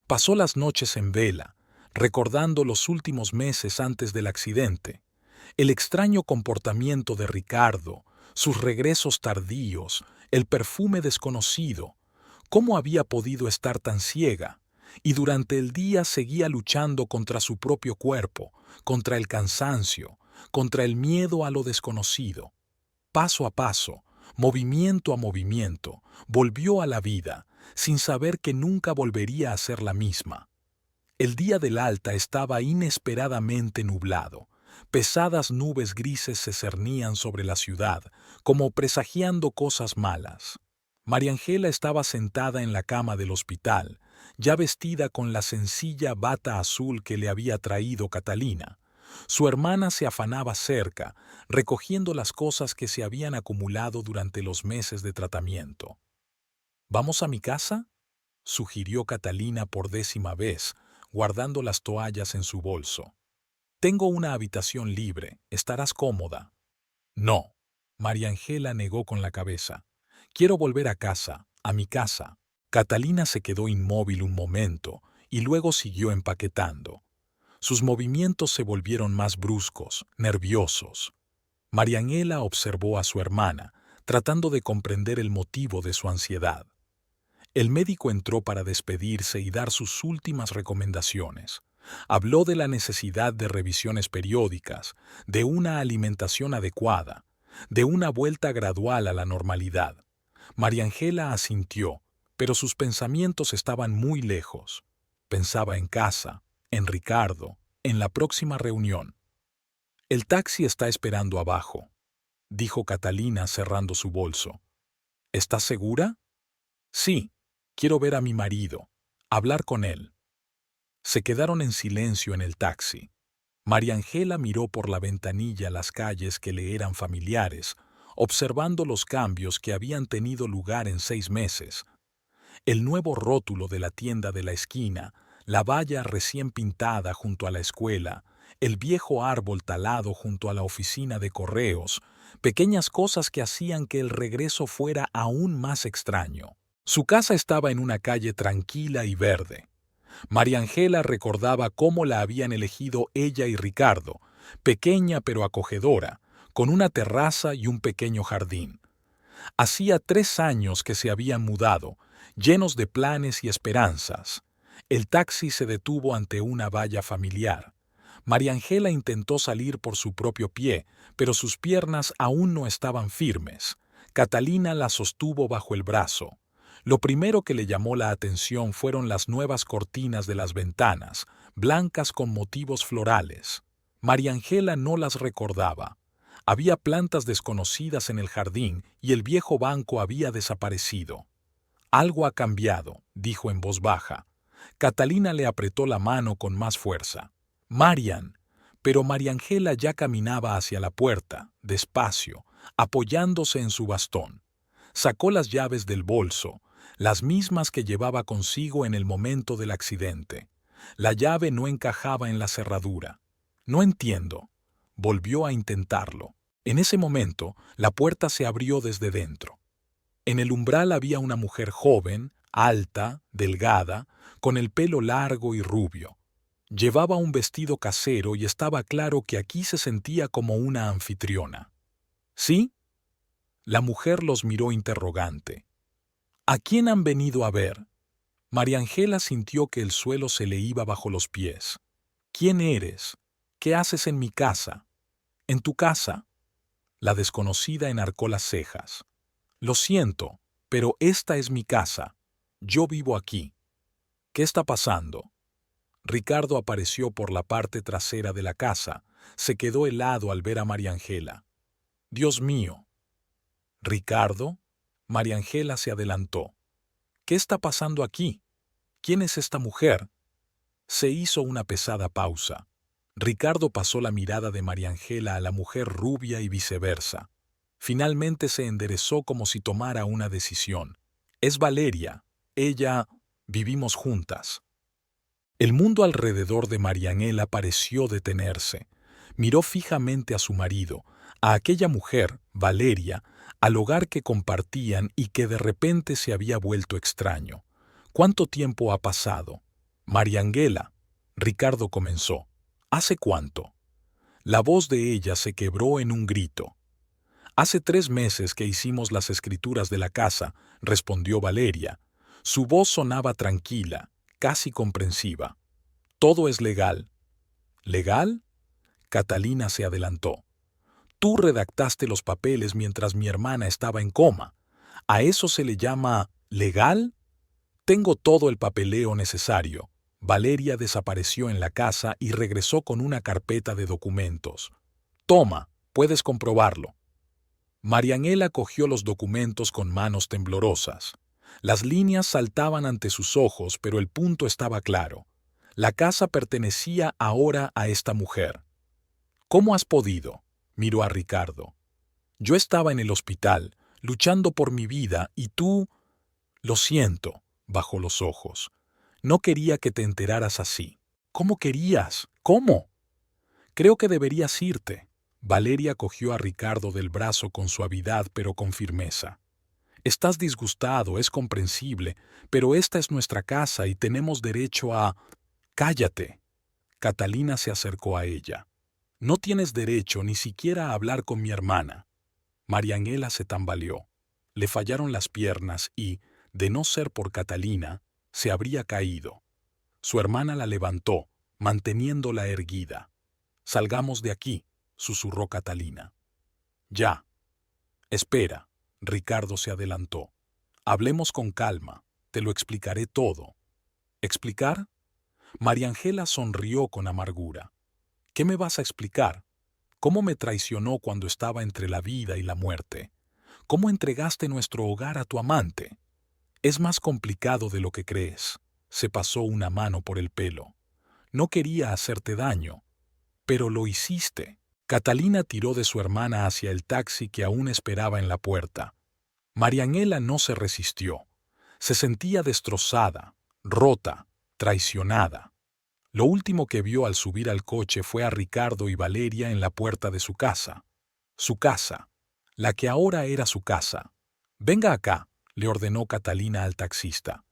Pasó las noches en vela, recordando los últimos meses antes del accidente, el extraño comportamiento de Ricardo, sus regresos tardíos, el perfume desconocido. ¿Cómo había podido estar tan ciega? Y durante el día seguía luchando contra su propio cuerpo, contra el cansancio, contra el miedo a lo desconocido. Paso a paso, movimiento a movimiento, volvió a la vida, sin saber que nunca volvería a ser la misma. El día del alta estaba inesperadamente nublado. Pesadas nubes grises se cernían sobre la ciudad, como presagiando cosas malas. María Ángela estaba sentada en la cama del hospital, ya vestida con la sencilla bata azul que le había traído Catalina. Su hermana se afanaba cerca, recogiendo las cosas que se habían acumulado durante los meses de tratamiento. «¿Vamos a mi casa?», sugirió Catalina por 10ª vez, guardando las toallas en su bolso. «Tengo una habitación libre, estarás cómoda». «No», María Ángela negó con la cabeza. «Quiero volver a casa, a mi casa». Catalina se quedó inmóvil un momento y luego siguió empaquetando. Sus movimientos se volvieron más bruscos, nerviosos. María Ángela observó a su hermana, tratando de comprender el motivo de su ansiedad. El médico entró para despedirse y dar sus últimas recomendaciones. Habló de la necesidad de revisiones periódicas, de una alimentación adecuada, de una vuelta gradual a la normalidad. María Ángela asintió, pero sus pensamientos estaban muy lejos. Pensaba en casa, en Ricardo, en la próxima reunión. «El taxi está esperando abajo», dijo Catalina cerrando su bolso. «¿Estás segura?» «Sí, quiero ver a mi marido, hablar con él». Se quedaron en silencio en el taxi. María Ángela miró por la ventanilla las calles que le eran familiares, observando los cambios que habían tenido lugar en 6 meses. El nuevo rótulo de la tienda de la esquina, la valla recién pintada junto a la escuela, el viejo árbol talado junto a la oficina de correos, pequeñas cosas que hacían que el regreso fuera aún más extraño. Su casa estaba en una calle tranquila y verde. María Ángela recordaba cómo la habían elegido ella y Ricardo, pequeña pero acogedora, con una terraza y un pequeño jardín. Hacía 3 años que se habían mudado, llenos de planes y esperanzas. El taxi se detuvo ante una valla familiar. María Ángela intentó salir por su propio pie, pero sus piernas aún no estaban firmes. Catalina la sostuvo bajo el brazo. Lo primero que le llamó la atención fueron las nuevas cortinas de las ventanas, blancas con motivos florales. María Ángela no las recordaba. Había plantas desconocidas en el jardín y el viejo banco había desaparecido. «Algo ha cambiado», dijo en voz baja. Catalina le apretó la mano con más fuerza. «Marian». Pero María Ángela ya caminaba hacia la puerta, despacio, apoyándose en su bastón. Sacó las llaves del bolso, las mismas que llevaba consigo en el momento del accidente. La llave no encajaba en la cerradura. «No entiendo». Volvió a intentarlo. En ese momento, la puerta se abrió desde dentro. En el umbral había una mujer joven, alta, delgada, con el pelo largo y rubio. Llevaba un vestido casero y estaba claro que aquí se sentía como una anfitriona. ¿Sí? La mujer los miró interrogante. «¿A quién han venido a ver?» María Ángela sintió que el suelo se le iba bajo los pies. «¿Quién eres? ¿Qué haces en mi casa?» «¿En tu casa?» La desconocida enarcó las cejas. «Lo siento, pero esta es mi casa. Yo vivo aquí». «¿Qué está pasando?» Ricardo apareció por la parte trasera de la casa. Se quedó helado al ver a María Ángela. «Dios mío». ¿Ricardo? María Ángela se adelantó. ¿Qué está pasando aquí? ¿Quién es esta mujer? Se hizo una pesada pausa. Ricardo pasó la mirada de María Ángela a la mujer rubia y viceversa. Finalmente se enderezó como si tomara una decisión. Es Valeria. Ella... vivimos juntas. El mundo alrededor de María Ángela pareció detenerse. Miró fijamente a su marido, a aquella mujer, Valeria, al hogar que compartían y que de repente se había vuelto extraño. ¿Cuánto tiempo ha pasado? María Ángela, Ricardo comenzó. ¿Hace cuánto? La voz de ella se quebró en un grito. Hace 3 meses que hicimos las escrituras de la casa, respondió Valeria. Su voz sonaba tranquila, casi comprensiva. Todo es legal. ¿Legal? Catalina se adelantó. Tú redactaste los papeles mientras mi hermana estaba en coma. ¿A eso se le llama legal? Tengo todo el papeleo necesario. Valeria desapareció en la casa y regresó con una carpeta de documentos. Toma, puedes comprobarlo. María Ángela cogió los documentos con manos temblorosas. Las líneas saltaban ante sus ojos, pero el punto estaba claro. La casa pertenecía ahora a esta mujer. ¿Cómo has podido? Miró a Ricardo. Yo estaba en el hospital, luchando por mi vida, y tú... Lo siento, bajó los ojos. No quería que te enteraras así. ¿Cómo querías? ¿Cómo? Creo que deberías irte. Valeria cogió a Ricardo del brazo con suavidad pero con firmeza. Estás disgustado, es comprensible, pero esta es nuestra casa y tenemos derecho a... Cállate. Catalina se acercó a ella. No tienes derecho ni siquiera a hablar con mi hermana. María Ángela se tambaleó. Le fallaron las piernas y, de no ser por Catalina, se habría caído. Su hermana la levantó, manteniéndola erguida. Salgamos de aquí, susurró Catalina. Ya. Espera. Ricardo se adelantó. Hablemos con calma, te lo explicaré todo. ¿Explicar? María Ángela sonrió con amargura. ¿Qué me vas a explicar? ¿Cómo me traicionó cuando estaba entre la vida y la muerte? ¿Cómo entregaste nuestro hogar a tu amante? Es más complicado de lo que crees. Se pasó una mano por el pelo. No quería hacerte daño, pero lo hiciste. Catalina tiró de su hermana hacia el taxi que aún esperaba en la puerta. María Ángela no se resistió. Se sentía destrozada, rota, traicionada. Lo último que vio al subir al coche fue a Ricardo y Valeria en la puerta de su casa. Su casa, la que ahora era su casa. Venga acá, le ordenó Catalina al taxista.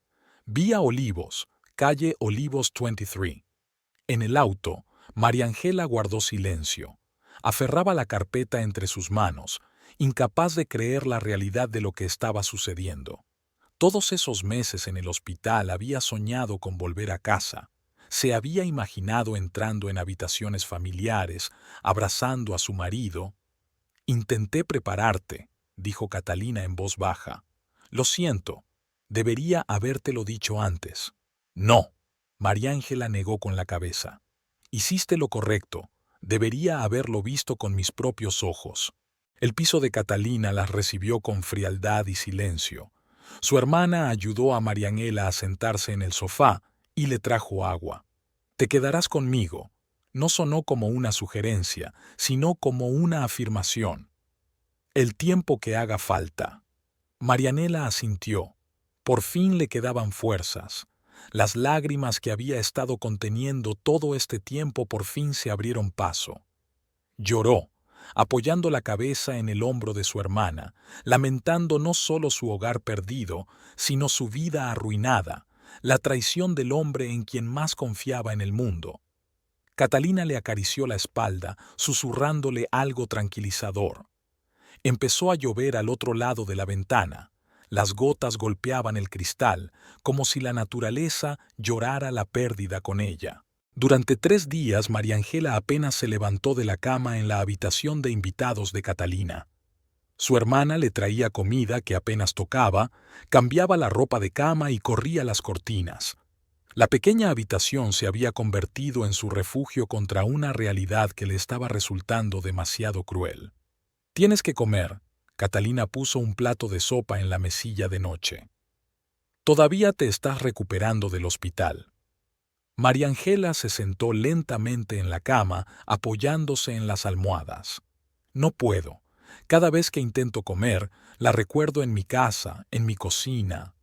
Vía Olivos, calle Olivos 23. En el auto, María Ángela guardó silencio. Aferraba la carpeta entre sus manos, incapaz de creer la realidad de lo que estaba sucediendo. Todos esos meses en el hospital había soñado con volver a casa. Se había imaginado entrando en habitaciones familiares, abrazando a su marido. Intenté prepararte, dijo Catalina en voz baja. Lo siento, debería habértelo dicho antes. No, María Ángela negó con la cabeza. Hiciste lo correcto. Debería haberlo visto con mis propios ojos. El piso de Catalina las recibió con frialdad y silencio. Su hermana ayudó a María Ángela a sentarse en el sofá y le trajo agua. Te quedarás conmigo. No sonó como una sugerencia, sino como una afirmación. El tiempo que haga falta. María Ángela asintió. Por fin le quedaban fuerzas. Las lágrimas que había estado conteniendo todo este tiempo por fin se abrieron paso. Lloró, apoyando la cabeza en el hombro de su hermana, lamentando no solo su hogar perdido, sino su vida arruinada, la traición del hombre en quien más confiaba en el mundo. Catalina le acarició la espalda, susurrándole algo tranquilizador. Empezó a llover al otro lado de la ventana. Las gotas golpeaban el cristal, como si la naturaleza llorara la pérdida con ella. Durante 3 días María Ángela apenas se levantó de la cama en la habitación de invitados de Catalina. Su hermana le traía comida que apenas tocaba, cambiaba la ropa de cama y corría las cortinas. La pequeña habitación se había convertido en su refugio contra una realidad que le estaba resultando demasiado cruel. «Tienes que comer», Catalina puso un plato de sopa en la mesilla de noche. Todavía te estás recuperando del hospital. María Ángela se sentó lentamente en la cama, apoyándose en las almohadas. No puedo. Cada vez que intento comer, la recuerdo en mi casa, en mi cocina.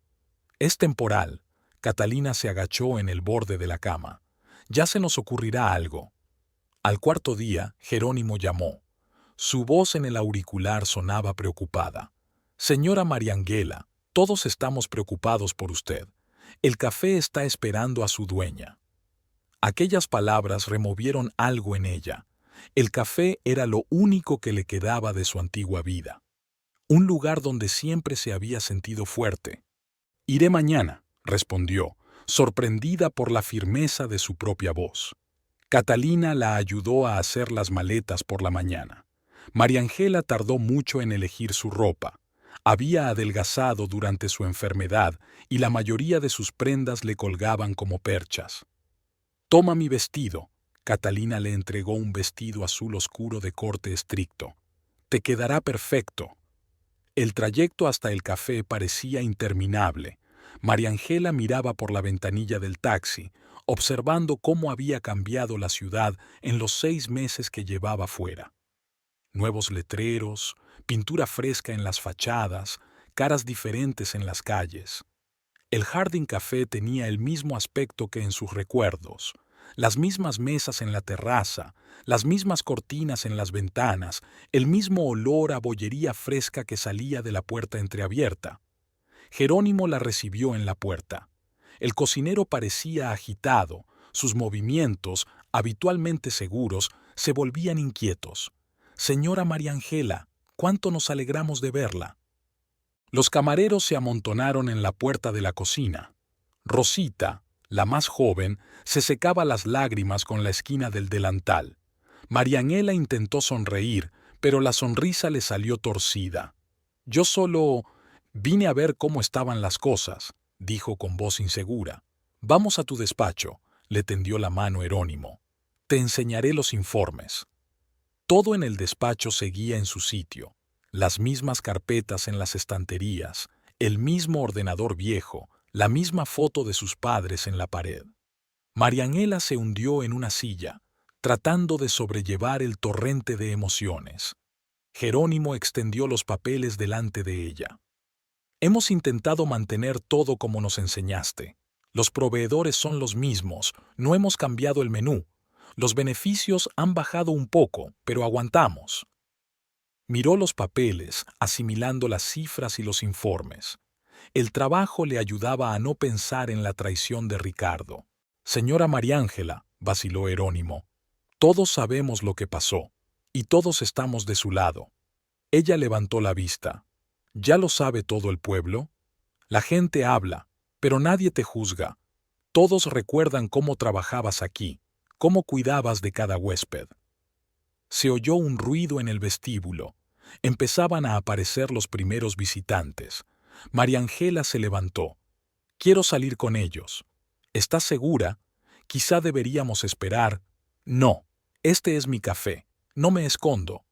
Es temporal. Catalina se agachó en el borde de la cama. Ya se nos ocurrirá algo. Al cuarto día, Jerónimo llamó. Su voz en el auricular sonaba preocupada. Señora María Ángela, todos estamos preocupados por usted. El café está esperando a su dueña. Aquellas palabras removieron algo en ella. El café era lo único que le quedaba de su antigua vida. Un lugar donde siempre se había sentido fuerte. Iré mañana, respondió, sorprendida por la firmeza de su propia voz. Catalina la ayudó a hacer las maletas por la mañana. María Ángela tardó mucho en elegir su ropa. Había adelgazado durante su enfermedad y la mayoría de sus prendas le colgaban como perchas. Toma mi vestido. Catalina le entregó un vestido azul oscuro de corte estricto. Te quedará perfecto. El trayecto hasta el café parecía interminable. María Ángela miraba por la ventanilla del taxi, observando cómo había cambiado la ciudad en los 6 meses que llevaba fuera. Nuevos letreros, pintura fresca en las fachadas, caras diferentes en las calles. El Jardín Café tenía el mismo aspecto que en sus recuerdos. Las mismas mesas en la terraza, las mismas cortinas en las ventanas, el mismo olor a bollería fresca que salía de la puerta entreabierta. Jerónimo la recibió en la puerta. El cocinero parecía agitado, sus movimientos, habitualmente seguros, se volvían inquietos. Señora María Ángela, cuánto nos alegramos de verla. Los camareros se amontonaron en la puerta de la cocina. Rosita, la más joven, se secaba las lágrimas con la esquina del delantal. María Ángela intentó sonreír, pero la sonrisa le salió torcida. Yo solo vine a ver cómo estaban las cosas, dijo con voz insegura. Vamos a tu despacho, le tendió la mano Jerónimo. Te enseñaré los informes. Todo en el despacho seguía en su sitio. Las mismas carpetas en las estanterías, el mismo ordenador viejo, la misma foto de sus padres en la pared. María Ángela se hundió en una silla, tratando de sobrellevar el torrente de emociones. Jerónimo extendió los papeles delante de ella. Hemos intentado mantener todo como nos enseñaste. Los proveedores son los mismos, no hemos cambiado el menú. Los beneficios han bajado un poco, pero aguantamos. Miró los papeles, asimilando las cifras y los informes. El trabajo le ayudaba a no pensar en la traición de Ricardo. Señora María Ángela, vaciló Jerónimo, todos sabemos lo que pasó, y todos estamos de su lado. Ella levantó la vista. ¿Ya lo sabe todo el pueblo? La gente habla, pero nadie te juzga. Todos recuerdan cómo trabajabas aquí, cómo cuidabas de cada huésped. Se oyó un ruido en el vestíbulo. Empezaban a aparecer los primeros visitantes. María Ángela se levantó. Quiero salir con ellos. ¿Estás segura? Quizá deberíamos esperar. No, este es mi café. No me escondo.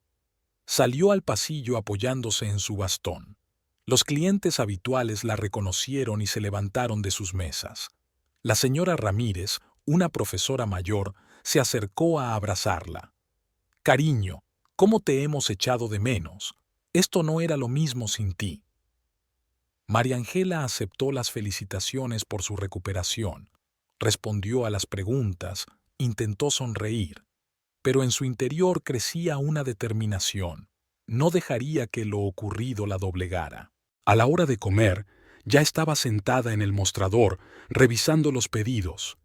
Salió al pasillo apoyándose en su bastón. Los clientes habituales la reconocieron y se levantaron de sus mesas. La señora Ramírez, una profesora mayor, se acercó a abrazarla. Cariño, ¿cómo te hemos echado de menos? Esto no era lo mismo sin ti. María Ángela aceptó las felicitaciones por su recuperación, respondió a las preguntas, intentó sonreír, pero en su interior crecía una determinación. No dejaría que lo ocurrido la doblegara. A la hora de comer, ya estaba sentada en el mostrador, revisando los pedidos.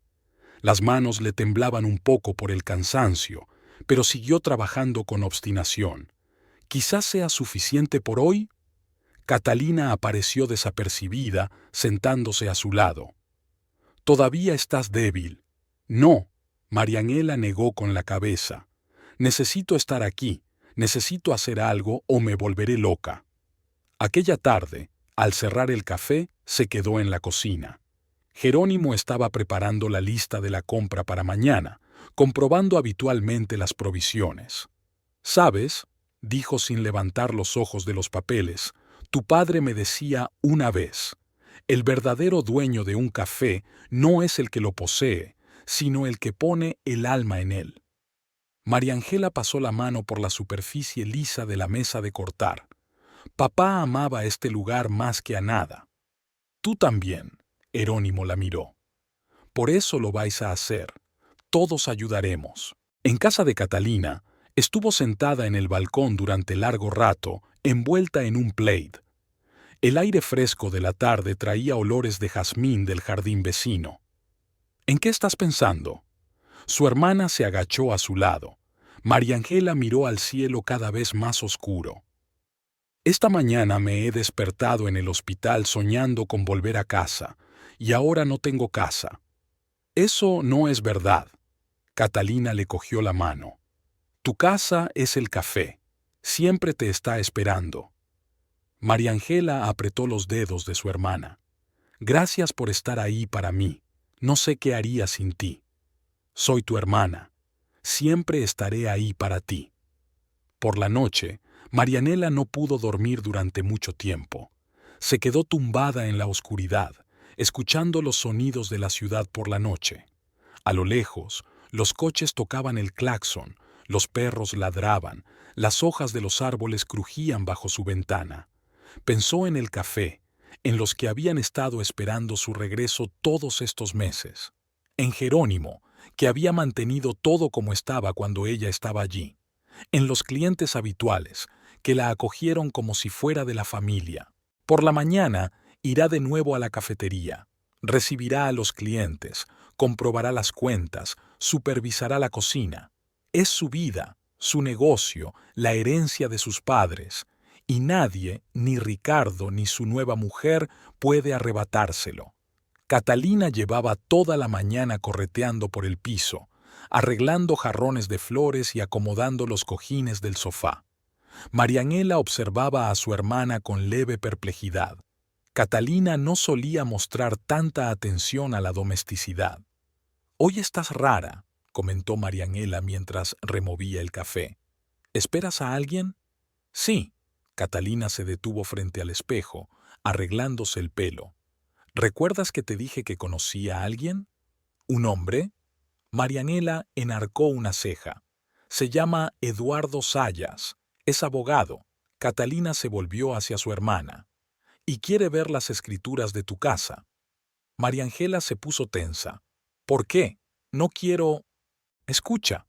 Las manos le temblaban un poco por el cansancio, pero siguió trabajando con obstinación. ¿Quizás sea suficiente por hoy? Catalina apareció desapercibida, sentándose a su lado. «Todavía estás débil». «No», María Ángela negó con la cabeza. «Necesito estar aquí, necesito hacer algo o me volveré loca». Aquella tarde, al cerrar el café, se quedó en la cocina. Jerónimo estaba preparando la lista de la compra para mañana, comprobando habitualmente las provisiones. «¿Sabes?», dijo sin levantar los ojos de los papeles, tu padre me decía una vez, el verdadero dueño de un café no es el que lo posee, sino el que pone el alma en él. María Ángela pasó la mano por la superficie lisa de la mesa de cortar. Papá amaba este lugar más que a nada. Tú también, Jerónimo la miró. Por eso lo vais a hacer. Todos ayudaremos. En casa de Catalina, estuvo sentada en el balcón durante largo rato, envuelta en un plaid. El aire fresco de la tarde traía olores de jazmín del jardín vecino. ¿En qué estás pensando? Su hermana se agachó a su lado. María Ángela miró al cielo cada vez más oscuro. Esta mañana me he despertado en el hospital soñando con volver a casa, y ahora no tengo casa. Eso no es verdad. Catalina le cogió la mano. Tu casa es el café. Siempre te está esperando. María Ángela apretó los dedos de su hermana. Gracias por estar ahí para mí. No sé qué haría sin ti. Soy tu hermana. Siempre estaré ahí para ti. Por la noche, Marianela no pudo dormir durante mucho tiempo. Se quedó tumbada en la oscuridad, escuchando los sonidos de la ciudad por la noche. A lo lejos, los coches tocaban el claxon, los perros ladraban, las hojas de los árboles crujían bajo su ventana. Pensó en el café, en los que habían estado esperando su regreso todos estos meses. En Jerónimo, que había mantenido todo como estaba cuando ella estaba allí. En los clientes habituales, que la acogieron como si fuera de la familia. Por la mañana, irá de nuevo a la cafetería. Recibirá a los clientes, comprobará las cuentas, supervisará la cocina. Es su vida, su negocio, la herencia de sus padres, y nadie, ni Ricardo ni su nueva mujer, puede arrebatárselo. Catalina llevaba toda la mañana correteando por el piso, arreglando jarrones de flores y acomodando los cojines del sofá. María Ángela observaba a su hermana con leve perplejidad. Catalina no solía mostrar tanta atención a la domesticidad. «Hoy estás rara», comentó María Ángela mientras removía el café. «¿Esperas a alguien?» «Sí». Catalina se detuvo frente al espejo, arreglándose el pelo. «¿Recuerdas que te dije que conocía a alguien?» «¿Un hombre?» María Ángela enarcó una ceja. «Se llama Eduardo Sayas. Es abogado». Catalina se volvió hacia su hermana. «Y quiere ver las escrituras de tu casa». María Ángela se puso tensa. «¿Por qué? No quiero...» «Escucha».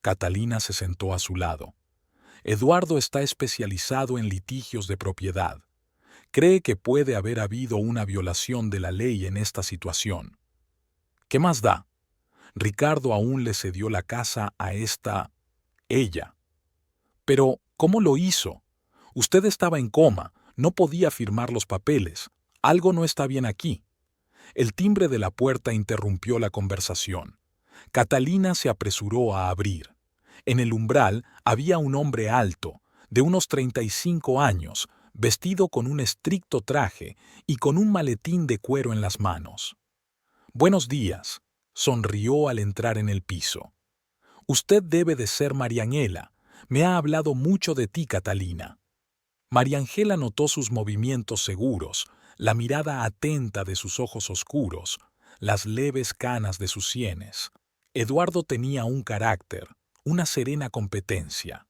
Catalina se sentó a su lado. «Eduardo está especializado en litigios de propiedad. Cree que puede haber habido una violación de la ley en esta situación. ¿Qué más da? Ricardo aún le cedió la casa a ella. Pero, ¿cómo lo hizo? Usted estaba en coma, no podía firmar los papeles. Algo no está bien aquí». El timbre de la puerta interrumpió la conversación. Catalina se apresuró a abrir. En el umbral había un hombre alto, de unos 35 años, vestido con un estricto traje y con un maletín de cuero en las manos. «Buenos días», sonrió al entrar en el piso. «Usted debe de ser María Ángela. Me ha hablado mucho de ti, Catalina». María Ángela notó sus movimientos seguros, la mirada atenta de sus ojos oscuros, las leves canas de sus sienes. Eduardo tenía un carácter, una serena competencia.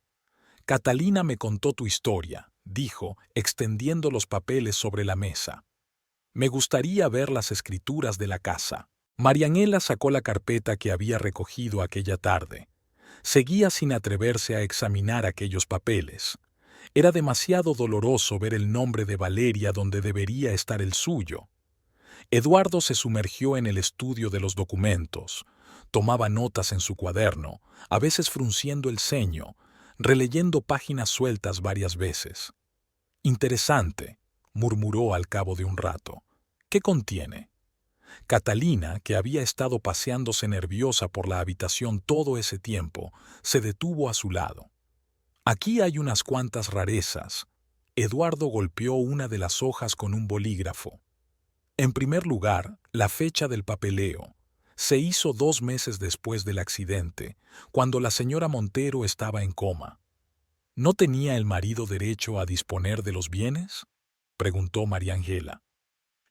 «Catalina me contó tu historia», dijo, extendiendo los papeles sobre la mesa. «Me gustaría ver las escrituras de la casa». María Ángela sacó la carpeta que había recogido aquella tarde. Seguía sin atreverse a examinar aquellos papeles. Era demasiado doloroso ver el nombre de Valeria donde debería estar el suyo. Eduardo se sumergió en el estudio de los documentos. Tomaba notas en su cuaderno, a veces frunciendo el ceño, releyendo páginas sueltas varias veces. «Interesante», murmuró al cabo de un rato. «¿Qué contiene?» Catalina, que había estado paseándose nerviosa por la habitación todo ese tiempo, se detuvo a su lado. «Aquí hay unas cuantas rarezas». Eduardo golpeó una de las hojas con un bolígrafo. En primer lugar, la fecha del papeleo. Se hizo 2 meses después del accidente, cuando la señora Montero estaba en coma. ¿No tenía el marido derecho a disponer de los bienes?, preguntó María Ángela.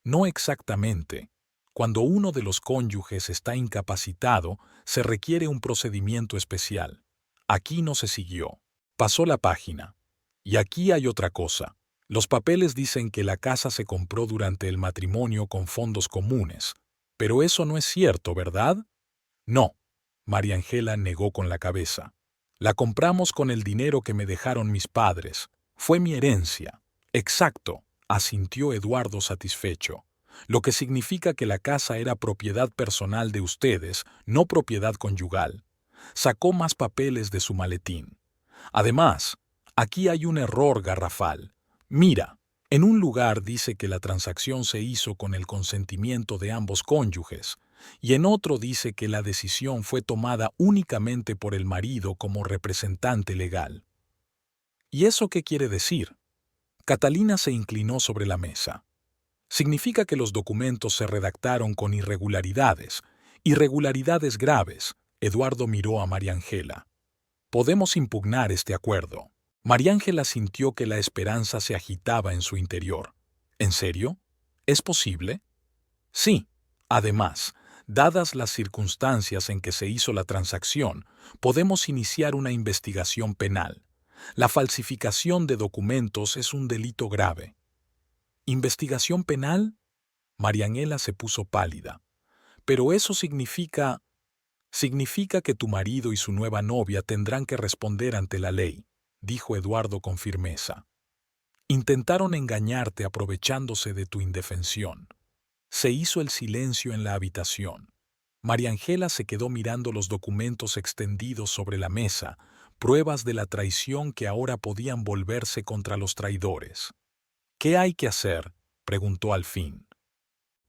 No exactamente. Cuando uno de los cónyuges está incapacitado, se requiere un procedimiento especial. Aquí no se siguió. Pasó la página. Y aquí hay otra cosa. Los papeles dicen que la casa se compró durante el matrimonio con fondos comunes. Pero eso no es cierto, ¿verdad? No. María Ángela negó con la cabeza. La compramos con el dinero que me dejaron mis padres. Fue mi herencia. Exacto, asintió Eduardo satisfecho. Lo que significa que la casa era propiedad personal de ustedes, no propiedad conyugal. Sacó más papeles de su maletín. Además, aquí hay un error garrafal. Mira, en un lugar dice que la transacción se hizo con el consentimiento de ambos cónyuges, y en otro dice que la decisión fue tomada únicamente por el marido como representante legal. ¿Y eso qué quiere decir? Catalina se inclinó sobre la mesa. Significa que los documentos se redactaron con irregularidades, irregularidades graves. Eduardo miró a María Ángela. Podemos impugnar este acuerdo. María Ángela sintió que la esperanza se agitaba en su interior. ¿En serio? ¿Es posible? Sí. Además, dadas las circunstancias en que se hizo la transacción, podemos iniciar una investigación penal. La falsificación de documentos es un delito grave. ¿Investigación penal? María Ángela se puso pálida. Pero eso significa que tu marido y su nueva novia tendrán que responder ante la ley, dijo Eduardo con firmeza. Intentaron engañarte aprovechándose de tu indefensión. Se hizo el silencio en la habitación. María Ángela se quedó mirando los documentos extendidos sobre la mesa, pruebas de la traición que ahora podían volverse contra los traidores. ¿Qué hay que hacer?, preguntó al fin.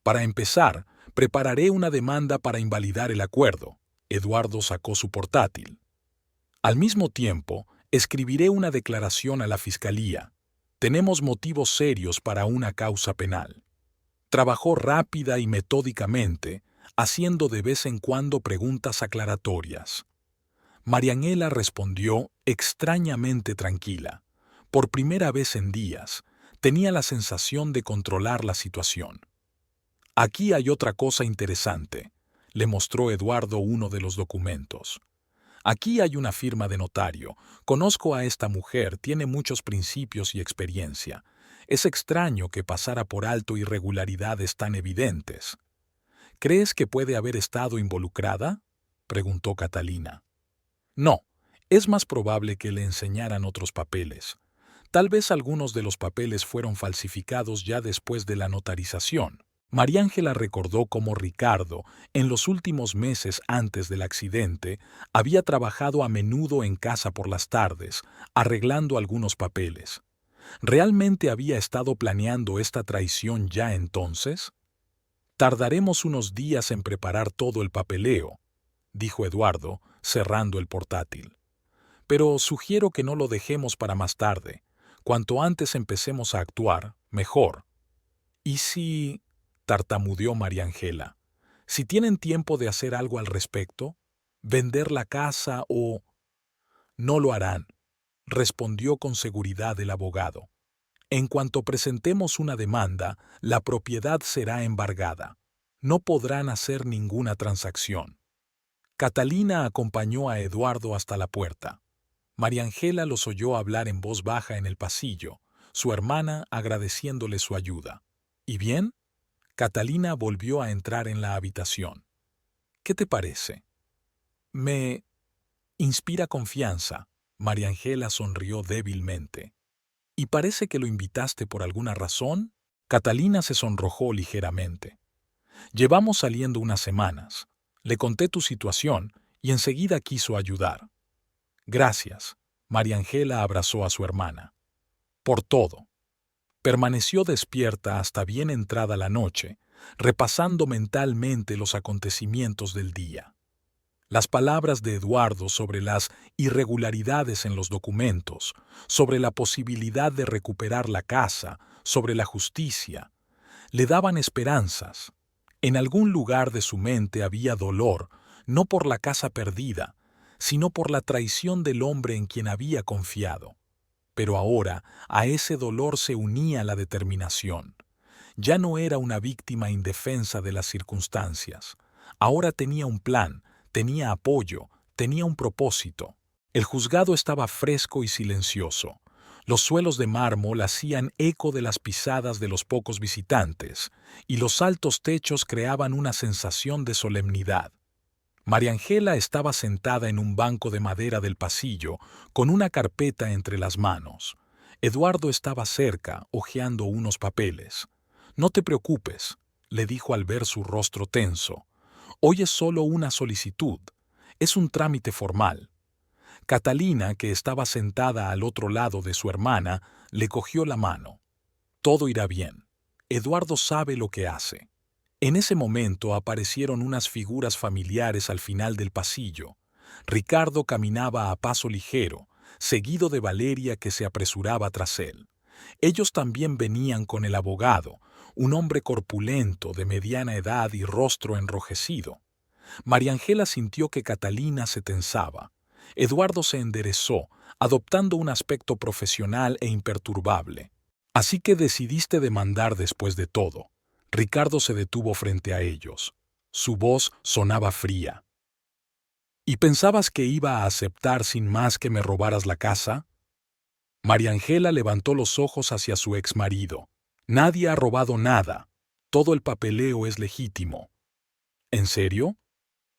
Para empezar, prepararé una demanda para invalidar el acuerdo. Eduardo sacó su portátil. Al mismo tiempo, escribiré una declaración a la Fiscalía. Tenemos motivos serios para una causa penal. Trabajó rápida y metódicamente, haciendo de vez en cuando preguntas aclaratorias. María Ángela respondió extrañamente tranquila. Por primera vez en días, tenía la sensación de controlar la situación. Aquí hay otra cosa interesante, le mostró Eduardo uno de los documentos. Aquí hay una firma de notario. Conozco a esta mujer, tiene muchos principios y experiencia. Es extraño que pasara por alto irregularidades tan evidentes. ¿Crees que puede haber estado involucrada?, preguntó Catalina. No, es más probable que le enseñaran otros papeles. Tal vez algunos de los papeles fueron falsificados ya después de la notarización. María Ángela recordó cómo Ricardo, en los últimos meses antes del accidente, había trabajado a menudo en casa por las tardes, arreglando algunos papeles. ¿Realmente había estado planeando esta traición ya entonces? Tardaremos unos días en preparar todo el papeleo, dijo Eduardo, cerrando el portátil. Pero sugiero que no lo dejemos para más tarde. Cuanto antes empecemos a actuar, mejor. ¿Y si...? Tartamudeó María Ángela. ¿Si tienen tiempo de hacer algo al respecto? ¿Vender la casa o...? No lo harán, respondió con seguridad el abogado. En cuanto presentemos una demanda, la propiedad será embargada. No podrán hacer ninguna transacción. Catalina acompañó a Eduardo hasta la puerta. María Ángela los oyó hablar en voz baja en el pasillo, su hermana agradeciéndole su ayuda. ¿Y bien? Catalina volvió a entrar en la habitación. ¿Qué te parece? Me inspira confianza. María Ángela sonrió débilmente. ¿Y parece que lo invitaste por alguna razón? Catalina se sonrojó ligeramente. Llevamos saliendo unas semanas. Le conté tu situación y enseguida quiso ayudar. Gracias. María Ángela abrazó a su hermana. Por todo. Permaneció despierta hasta bien entrada la noche, repasando mentalmente los acontecimientos del día. Las palabras de Eduardo sobre las irregularidades en los documentos, sobre la posibilidad de recuperar la casa, sobre la justicia, le daban esperanzas. En algún lugar de su mente había dolor, no por la casa perdida, sino por la traición del hombre en quien había confiado. Pero ahora a ese dolor se unía la determinación. Ya no era una víctima indefensa de las circunstancias. Ahora tenía un plan, tenía apoyo, tenía un propósito. El juzgado estaba fresco y silencioso. Los suelos de mármol hacían eco de las pisadas de los pocos visitantes, y los altos techos creaban una sensación de solemnidad. María Ángela estaba sentada en un banco de madera del pasillo, con una carpeta entre las manos. Eduardo estaba cerca, hojeando unos papeles. «No te preocupes», le dijo al ver su rostro tenso. «Hoy es solo una solicitud. Es un trámite formal». Catalina, que estaba sentada al otro lado de su hermana, le cogió la mano. «Todo irá bien. Eduardo sabe lo que hace». En ese momento aparecieron unas figuras familiares al final del pasillo. Ricardo caminaba a paso ligero, seguido de Valeria, que se apresuraba tras él. Ellos también venían con el abogado, un hombre corpulento, de mediana edad y rostro enrojecido. María Ángela sintió que Catalina se tensaba. Eduardo se enderezó, adoptando un aspecto profesional e imperturbable. «Así que decidiste demandar después de todo». Ricardo se detuvo frente a ellos. Su voz sonaba fría. «¿Y pensabas que iba a aceptar sin más que me robaras la casa?» María Ángela levantó los ojos hacia su exmarido. «Nadie ha robado nada. Todo el papeleo es legítimo». «¿En serio?»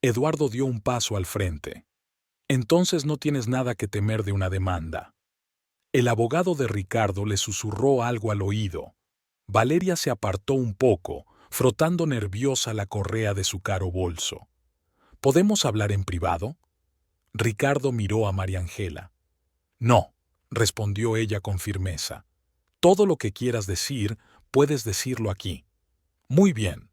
Eduardo dio un paso al frente. «Entonces no tienes nada que temer de una demanda». El abogado de Ricardo le susurró algo al oído. Valeria se apartó un poco, frotando nerviosa la correa de su caro bolso. «¿Podemos hablar en privado?» Ricardo miró a María Ángela. «No», respondió ella con firmeza. «Todo lo que quieras decir, puedes decirlo aquí». «Muy bien.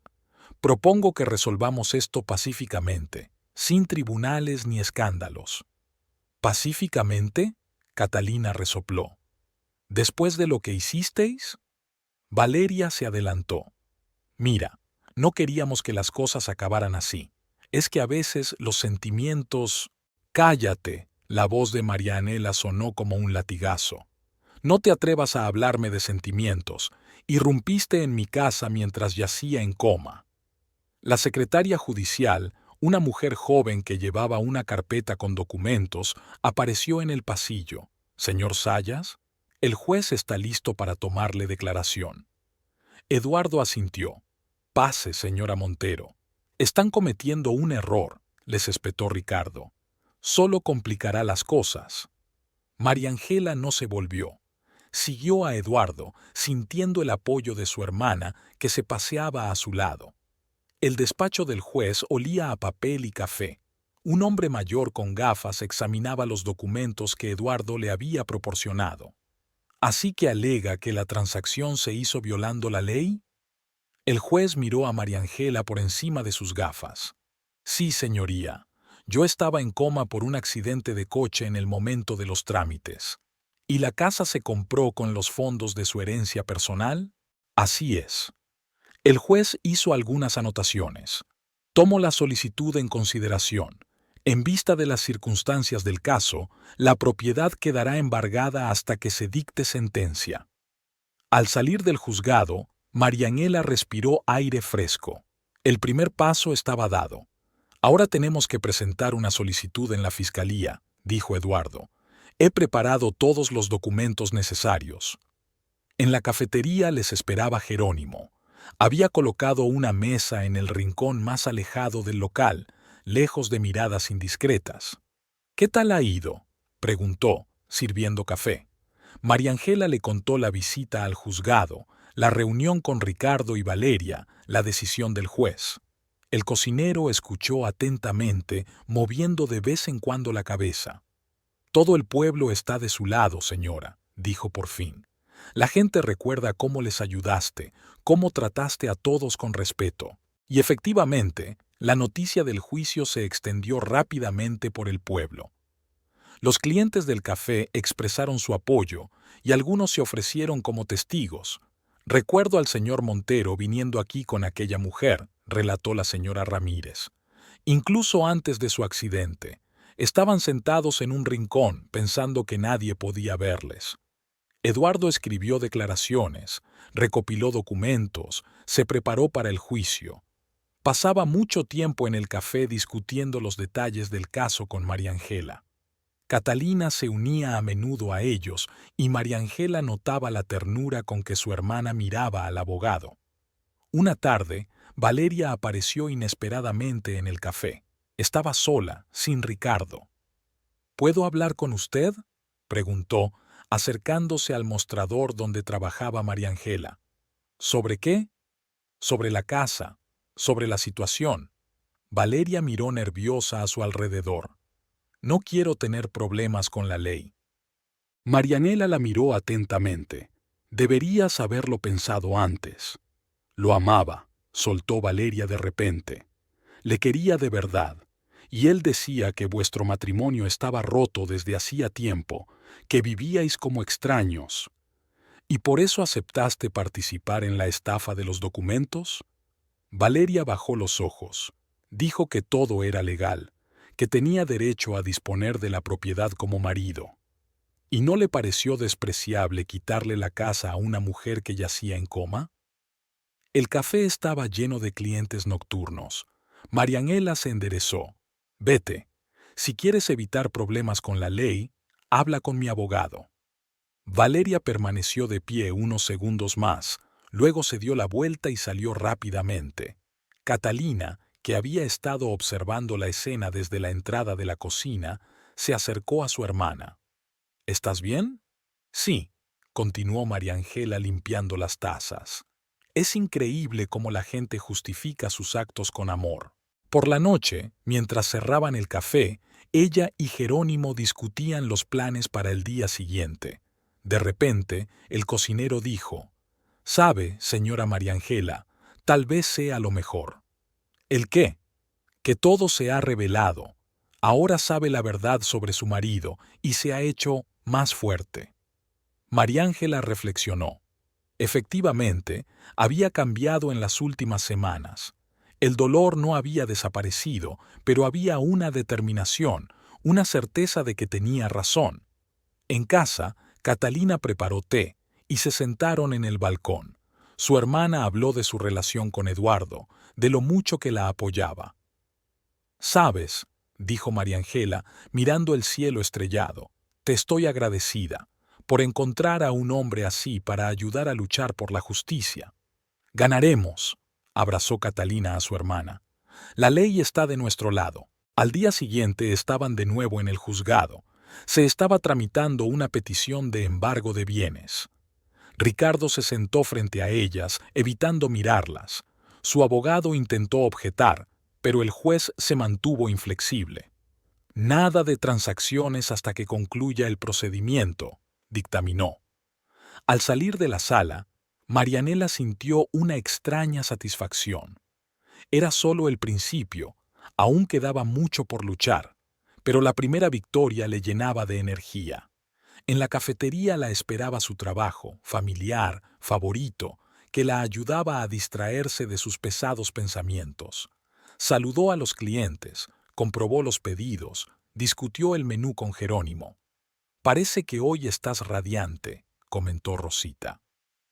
Propongo que resolvamos esto pacíficamente, sin tribunales ni escándalos». «¿Pacíficamente?», Catalina resopló. «¿Después de lo que hicisteis?» Valeria se adelantó. «Mira, no queríamos que las cosas acabaran así. Es que a veces los sentimientos...» «Cállate», la voz de María Ángela sonó como un latigazo. «No te atrevas a hablarme de sentimientos. Irrumpiste en mi casa mientras yacía en coma». La secretaria judicial, una mujer joven que llevaba una carpeta con documentos, apareció en el pasillo. «Señor Sayas, el juez está listo para tomarle declaración». Eduardo asintió. «Pase, señora Montero. Están cometiendo un error», les espetó Ricardo. «Solo complicará las cosas». María Ángela no se volvió. Siguió a Eduardo, sintiendo el apoyo de su hermana, que se paseaba a su lado. El despacho del juez olía a papel y café. Un hombre mayor con gafas examinaba los documentos que Eduardo le había proporcionado. «¿Así que alega que la transacción se hizo violando la ley?» El juez miró a María Ángela por encima de sus gafas. «Sí, señoría. Yo estaba en coma por un accidente de coche en el momento de los trámites. ¿Y la casa se compró con los fondos de su herencia personal?» «Así es». El juez hizo algunas anotaciones. «Tomo la solicitud en consideración. En vista de las circunstancias del caso, la propiedad quedará embargada hasta que se dicte sentencia». Al salir del juzgado, María Ángela respiró aire fresco. El primer paso estaba dado. «Ahora tenemos que presentar una solicitud en la fiscalía», dijo Eduardo. «He preparado todos los documentos necesarios». En la cafetería les esperaba Jerónimo. Había colocado una mesa en el rincón más alejado del local, lejos de miradas indiscretas. «¿Qué tal ha ido?», preguntó, sirviendo café. María Ángela le contó la visita al juzgado, la reunión con Ricardo y Valeria, la decisión del juez. El cocinero escuchó atentamente, moviendo de vez en cuando la cabeza. «Todo el pueblo está de su lado, señora», dijo por fin. «La gente recuerda cómo les ayudaste, cómo trataste a todos con respeto». Y efectivamente, la noticia del juicio se extendió rápidamente por el pueblo. Los clientes del café expresaron su apoyo y algunos se ofrecieron como testigos. «Recuerdo al señor Montero viniendo aquí con aquella mujer», relató la señora Ramírez. «Incluso antes de su accidente. Estaban sentados en un rincón pensando que nadie podía verles. Eduardo escribió declaraciones, recopiló documentos, se preparó para el juicio. Pasaba mucho tiempo en el café discutiendo los detalles del caso con María Ángela. Catalina se unía a menudo a ellos y María Ángela notaba la ternura con que su hermana miraba al abogado. Una tarde, Valeria apareció inesperadamente en el café. Estaba sola, sin Ricardo. ¿Puedo hablar con usted?, preguntó, acercándose al mostrador donde trabajaba María Ángela. ¿Sobre qué? Sobre la casa, sobre la situación. Valeria miró nerviosa a su alrededor. No quiero tener problemas con la ley. Marianela la miró atentamente. Deberías haberlo pensado antes. Lo amaba, soltó Valeria de repente. Le quería de verdad, y él decía que vuestro matrimonio estaba roto desde hacía tiempo, que vivíais como extraños. ¿Y por eso aceptaste participar en la estafa de los documentos? Valeria bajó los ojos. Dijo que todo era legal, que tenía derecho a disponer de la propiedad como marido. ¿Y no le pareció despreciable quitarle la casa a una mujer que yacía en coma? El café estaba lleno de clientes nocturnos. Marianela se enderezó. Vete. Si quieres evitar problemas con la ley, habla con mi abogado. Valeria permaneció de pie unos segundos más, luego se dio la vuelta y salió rápidamente. Catalina, que había estado observando la escena desde la entrada de la cocina, se acercó a su hermana. ¿Estás bien? Sí, continuó María Ángela limpiando las tazas. Es increíble cómo la gente justifica sus actos con amor. Por la noche, mientras cerraban el café, ella y Jerónimo discutían los planes para el día siguiente. De repente, el cocinero dijo: «Sabe, señora María Ángela, tal vez sea lo mejor». ¿El qué? Que todo se ha revelado. Ahora sabe la verdad sobre su marido y se ha hecho más fuerte. María Ángela reflexionó. Efectivamente, había cambiado en las últimas semanas. El dolor no había desaparecido, pero había una determinación, una certeza de que tenía razón. En casa, Catalina preparó té y se sentaron en el balcón. Su hermana habló de su relación con Eduardo, de lo mucho que la apoyaba. «Sabes», dijo María Ángela, mirando el cielo estrellado, «te estoy agradecida por encontrar a un hombre así para ayudar a luchar por la justicia». «Ganaremos», abrazó Catalina a su hermana. «La ley está de nuestro lado». Al día siguiente estaban de nuevo en el juzgado. Se estaba tramitando una petición de embargo de bienes. Ricardo se sentó frente a ellas, evitando mirarlas. Su abogado intentó objetar, pero el juez se mantuvo inflexible. «Nada de transacciones hasta que concluya el procedimiento», dictaminó. Al salir de la sala, Marianela sintió una extraña satisfacción. Era solo el principio, aún quedaba mucho por luchar, pero la primera victoria le llenaba de energía. En la cafetería la esperaba su trabajo, familiar, favorito, que la ayudaba a distraerse de sus pesados pensamientos. Saludó a los clientes, comprobó los pedidos, discutió el menú con Jerónimo. «Parece que hoy estás radiante», comentó Rosita.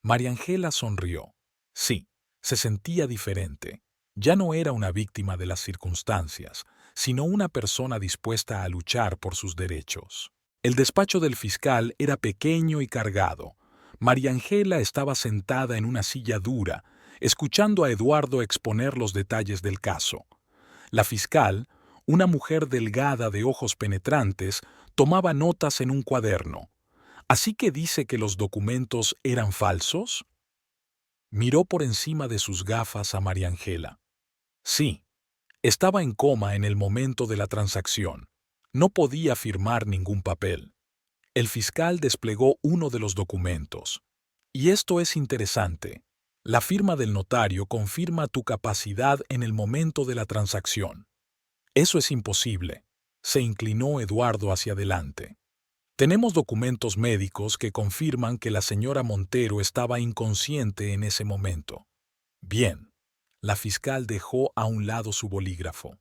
María Ángela sonrió. Sí, se sentía diferente. Ya no era una víctima de las circunstancias, sino una persona dispuesta a luchar por sus derechos. El despacho del fiscal era pequeño y cargado. María Ángela estaba sentada en una silla dura, escuchando a Eduardo exponer los detalles del caso. La fiscal, una mujer delgada de ojos penetrantes, tomaba notas en un cuaderno. ¿Así que dice que los documentos eran falsos? Miró por encima de sus gafas a María Ángela. Sí, estaba en coma en el momento de la transacción. No podía firmar ningún papel. El fiscal desplegó uno de los documentos. Y esto es interesante. La firma del notario confirma tu capacidad en el momento de la transacción. Eso es imposible. Se inclinó Eduardo hacia adelante. Tenemos documentos médicos que confirman que la señora Montero estaba inconsciente en ese momento. Bien. La fiscal dejó a un lado su bolígrafo.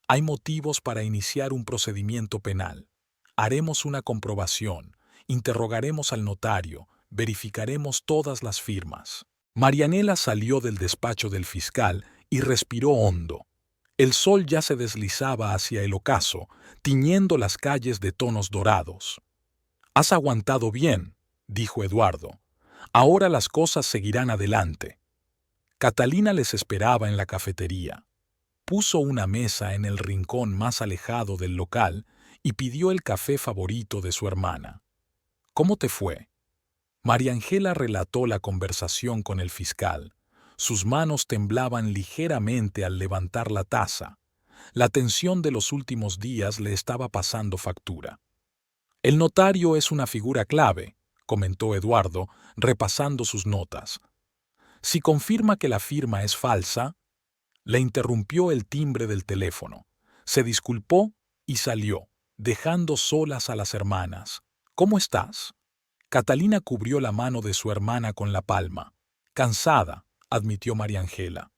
Hay motivos para iniciar un procedimiento penal. Haremos una comprobación, interrogaremos al notario, verificaremos todas las firmas. Marianela salió del despacho del fiscal y respiró hondo. El sol ya se deslizaba hacia el ocaso, tiñendo las calles de tonos dorados. «Has aguantado bien», dijo Eduardo. «Ahora las cosas seguirán adelante». Catalina les esperaba en la cafetería. Puso una mesa en el rincón más alejado del local y pidió el café favorito de su hermana. «¿Cómo te fue?». María Ángela relató la conversación con el fiscal. Sus manos temblaban ligeramente al levantar la taza. La tensión de los últimos días le estaba pasando factura. «El notario es una figura clave», comentó Eduardo, repasando sus notas. «Si confirma que la firma es falsa». Le interrumpió el timbre del teléfono. Se disculpó y salió, dejando solas a las hermanas. «¿Cómo estás?». Catalina cubrió la mano de su hermana con la palma. «Cansada», admitió María Ángela.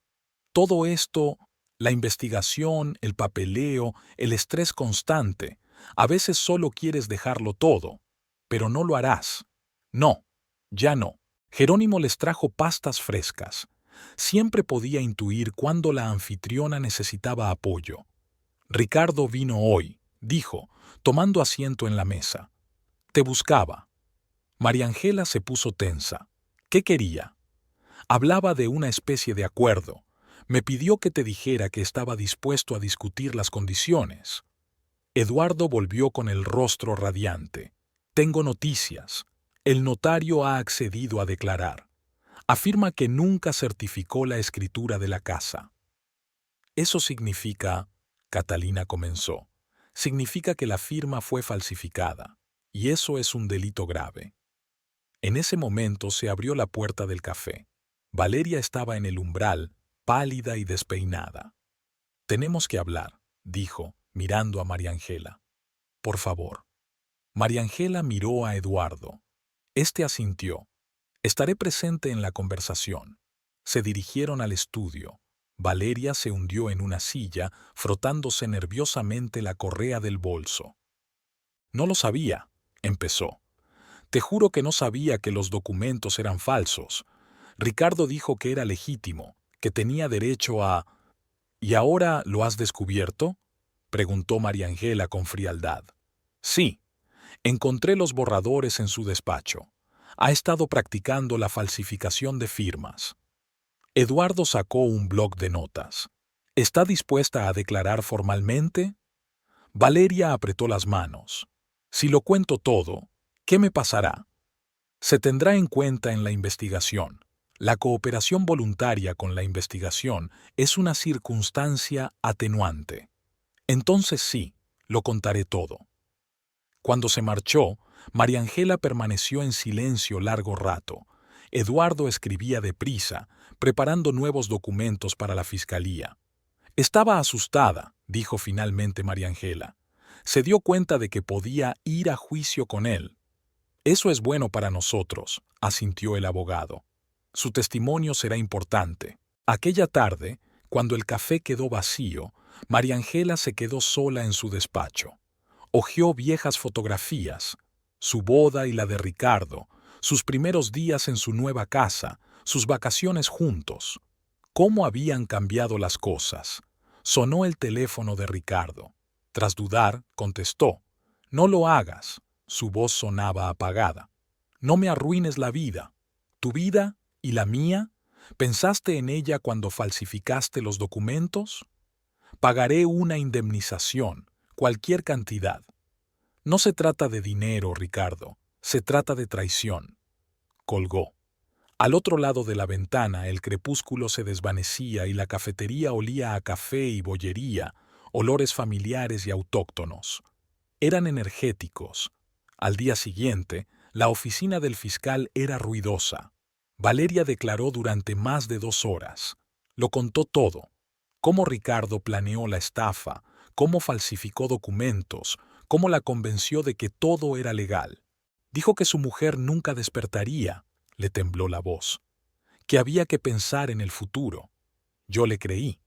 «Todo esto, la investigación, el papeleo, el estrés constante. A veces solo quieres dejarlo todo, pero no lo harás». «No, ya no». Jerónimo les trajo pastas frescas. Siempre podía intuir cuándo la anfitriona necesitaba apoyo. «Ricardo vino hoy», dijo, tomando asiento en la mesa. «Te buscaba». María Ángela se puso tensa. «¿Qué quería?». «Hablaba de una especie de acuerdo. Me pidió que te dijera que estaba dispuesto a discutir las condiciones». Eduardo volvió con el rostro radiante. «Tengo noticias. El notario ha accedido a declarar. Afirma que nunca certificó la escritura de la casa». «Eso significa», Catalina comenzó, «significa que la firma fue falsificada, y eso es un delito grave». En ese momento se abrió la puerta del café. Valeria estaba en el umbral, pálida y despeinada. «Tenemos que hablar», dijo, mirando a María Ángela. «Por favor». María Ángela miró a Eduardo. Este asintió. «Estaré presente en la conversación». Se dirigieron al estudio. Valeria se hundió en una silla, frotándose nerviosamente la correa del bolso. «No lo sabía», empezó. «Te juro que no sabía que los documentos eran falsos. Ricardo dijo que era legítimo, que tenía derecho a...». «¿Y ahora lo has descubierto?», preguntó María Ángela con frialdad. «Sí. Encontré los borradores en su despacho. Ha estado practicando la falsificación de firmas». Eduardo sacó un bloc de notas. «¿Está dispuesta a declarar formalmente?». Valeria apretó las manos. «Si lo cuento todo, ¿qué me pasará?». «Se tendrá en cuenta en la investigación. La cooperación voluntaria con la investigación es una circunstancia atenuante». «Entonces sí, lo contaré todo». Cuando se marchó, María Ángela permaneció en silencio largo rato. Eduardo escribía deprisa, preparando nuevos documentos para la fiscalía. «Estaba asustada», dijo finalmente María Ángela. «Se dio cuenta de que podía ir a juicio con él». «Eso es bueno para nosotros», asintió el abogado. «Su testimonio será importante». Aquella tarde, cuando el café quedó vacío, María Ángela se quedó sola en su despacho. Hojeó viejas fotografías, su boda y la de Ricardo, sus primeros días en su nueva casa, sus vacaciones juntos. ¿Cómo habían cambiado las cosas? Sonó el teléfono de Ricardo. Tras dudar, contestó. «No lo hagas». Su voz sonaba apagada. «No me arruines la vida». «¿Tu vida y la mía? ¿Pensaste en ella cuando falsificaste los documentos?». «Pagaré una indemnización, cualquier cantidad». «No se trata de dinero, Ricardo, se trata de traición». Colgó. Al otro lado de la ventana el crepúsculo se desvanecía y la cafetería olía a café y bollería, olores familiares y autóctonos. Eran energéticos. Al día siguiente, la oficina del fiscal era ruidosa. Valeria declaró durante más de 2 horas. Lo contó todo. Cómo Ricardo planeó la estafa, cómo falsificó documentos, cómo la convenció de que todo era legal. Dijo que su mujer nunca despertaría, le tembló la voz. Que había que pensar en el futuro. Yo le creí.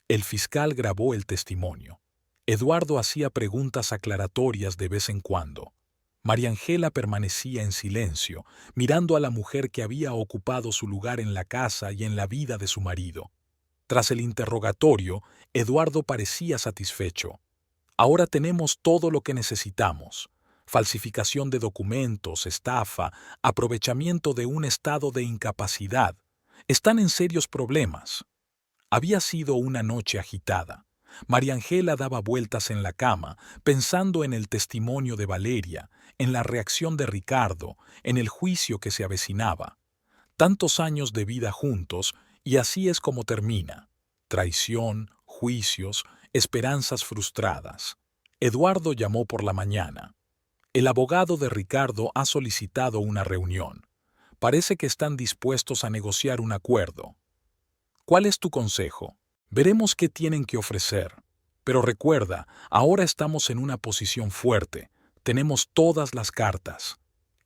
El fiscal grabó el testimonio. Eduardo hacía preguntas aclaratorias de vez en cuando. Mariangela permanecía en silencio, mirando a la mujer que había ocupado su lugar en la casa y en la vida de su marido. Tras el interrogatorio, Eduardo parecía satisfecho. Ahora tenemos todo lo que necesitamos. Falsificación de documentos, estafa, aprovechamiento de un estado de incapacidad. Están en serios problemas. Había sido una noche agitada. Mariangela daba vueltas en la cama, pensando en el testimonio de Valeria, en la reacción de Ricardo, en el juicio que se avecinaba. Tantos años de vida juntos, y así es como termina. Traición, juicios, esperanzas frustradas. Eduardo llamó por la mañana. El abogado de Ricardo ha solicitado una reunión. Parece que están dispuestos a negociar un acuerdo. ¿Cuál es tu consejo? Veremos qué tienen que ofrecer. Pero recuerda, ahora estamos en una posición fuerte. Tenemos todas las cartas.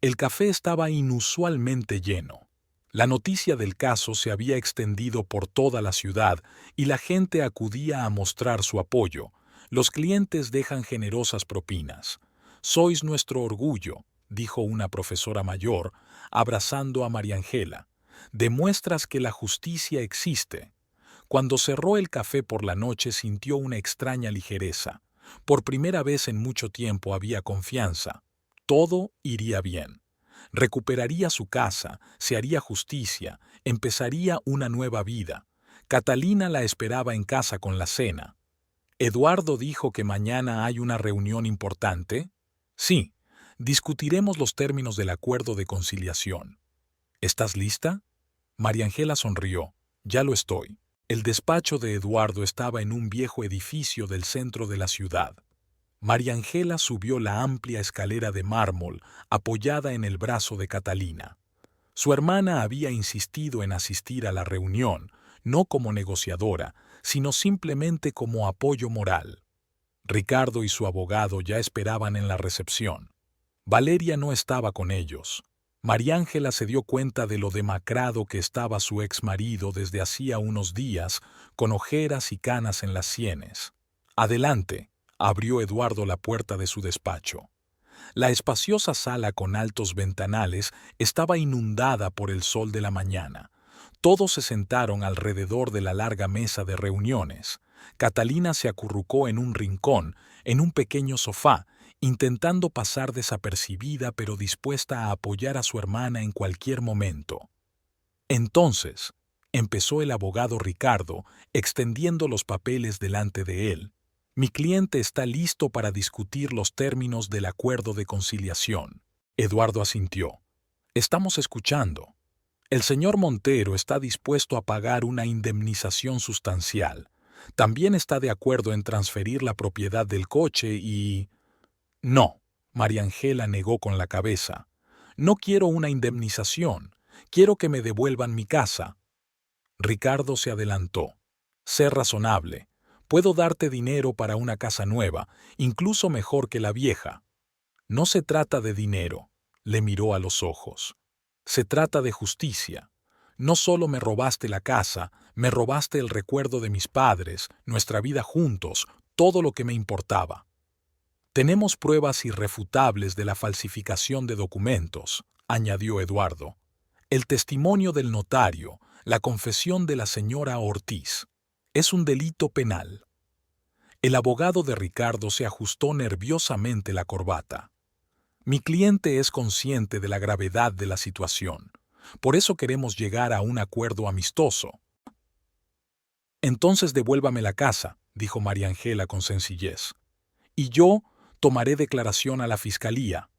El café estaba inusualmente lleno. La noticia del caso se había extendido por toda la ciudad y la gente acudía a mostrar su apoyo. Los clientes dejan generosas propinas. Sois nuestro orgullo, dijo una profesora mayor, abrazando a Mariangela. Demuestras que la justicia existe. Cuando cerró el café por la noche sintió una extraña ligereza. Por primera vez en mucho tiempo había confianza. Todo iría bien. Recuperaría su casa, se haría justicia, empezaría una nueva vida. Catalina la esperaba en casa con la cena. ¿Eduardo dijo que mañana hay una reunión importante? Sí, discutiremos los términos del acuerdo de conciliación. ¿Estás lista? Mariangela sonrió. Ya lo estoy. El despacho de Eduardo estaba en un viejo edificio del centro de la ciudad. Mariangela subió la amplia escalera de mármol apoyada en el brazo de Catalina. Su hermana había insistido en asistir a la reunión, no como negociadora, sino simplemente como apoyo moral. Ricardo y su abogado ya esperaban en la recepción. Valeria no estaba con ellos. Mariángela se dio cuenta de lo demacrado que estaba su exmarido desde hacía unos días, con ojeras y canas en las sienes. Adelante, abrió Eduardo la puerta de su despacho. La espaciosa sala con altos ventanales estaba inundada por el sol de la mañana. Todos se sentaron alrededor de la larga mesa de reuniones. Catalina se acurrucó en un rincón, en un pequeño sofá, intentando pasar desapercibida pero dispuesta a apoyar a su hermana en cualquier momento. Entonces, empezó el abogado Ricardo, extendiendo los papeles delante de él. Mi cliente está listo para discutir los términos del acuerdo de conciliación. Eduardo asintió. Estamos escuchando. El señor Montero está dispuesto a pagar una indemnización sustancial. También está de acuerdo en transferir la propiedad del coche y... No, Mariangela negó con la cabeza. No quiero una indemnización. Quiero que me devuelvan mi casa. Ricardo se adelantó. Sé razonable. Puedo darte dinero para una casa nueva, incluso mejor que la vieja. No se trata de dinero, le miró a los ojos. Se trata de justicia. No solo me robaste la casa, me robaste el recuerdo de mis padres, nuestra vida juntos, todo lo que me importaba. Tenemos pruebas irrefutables de la falsificación de documentos, añadió Eduardo. El testimonio del notario, la confesión de la señora Ortiz. Es un delito penal. El abogado de Ricardo se ajustó nerviosamente la corbata. Mi cliente es consciente de la gravedad de la situación. Por eso queremos llegar a un acuerdo amistoso. Entonces devuélvame la casa, dijo Mariangela con sencillez. Y yo tomaré declaración a la fiscalía.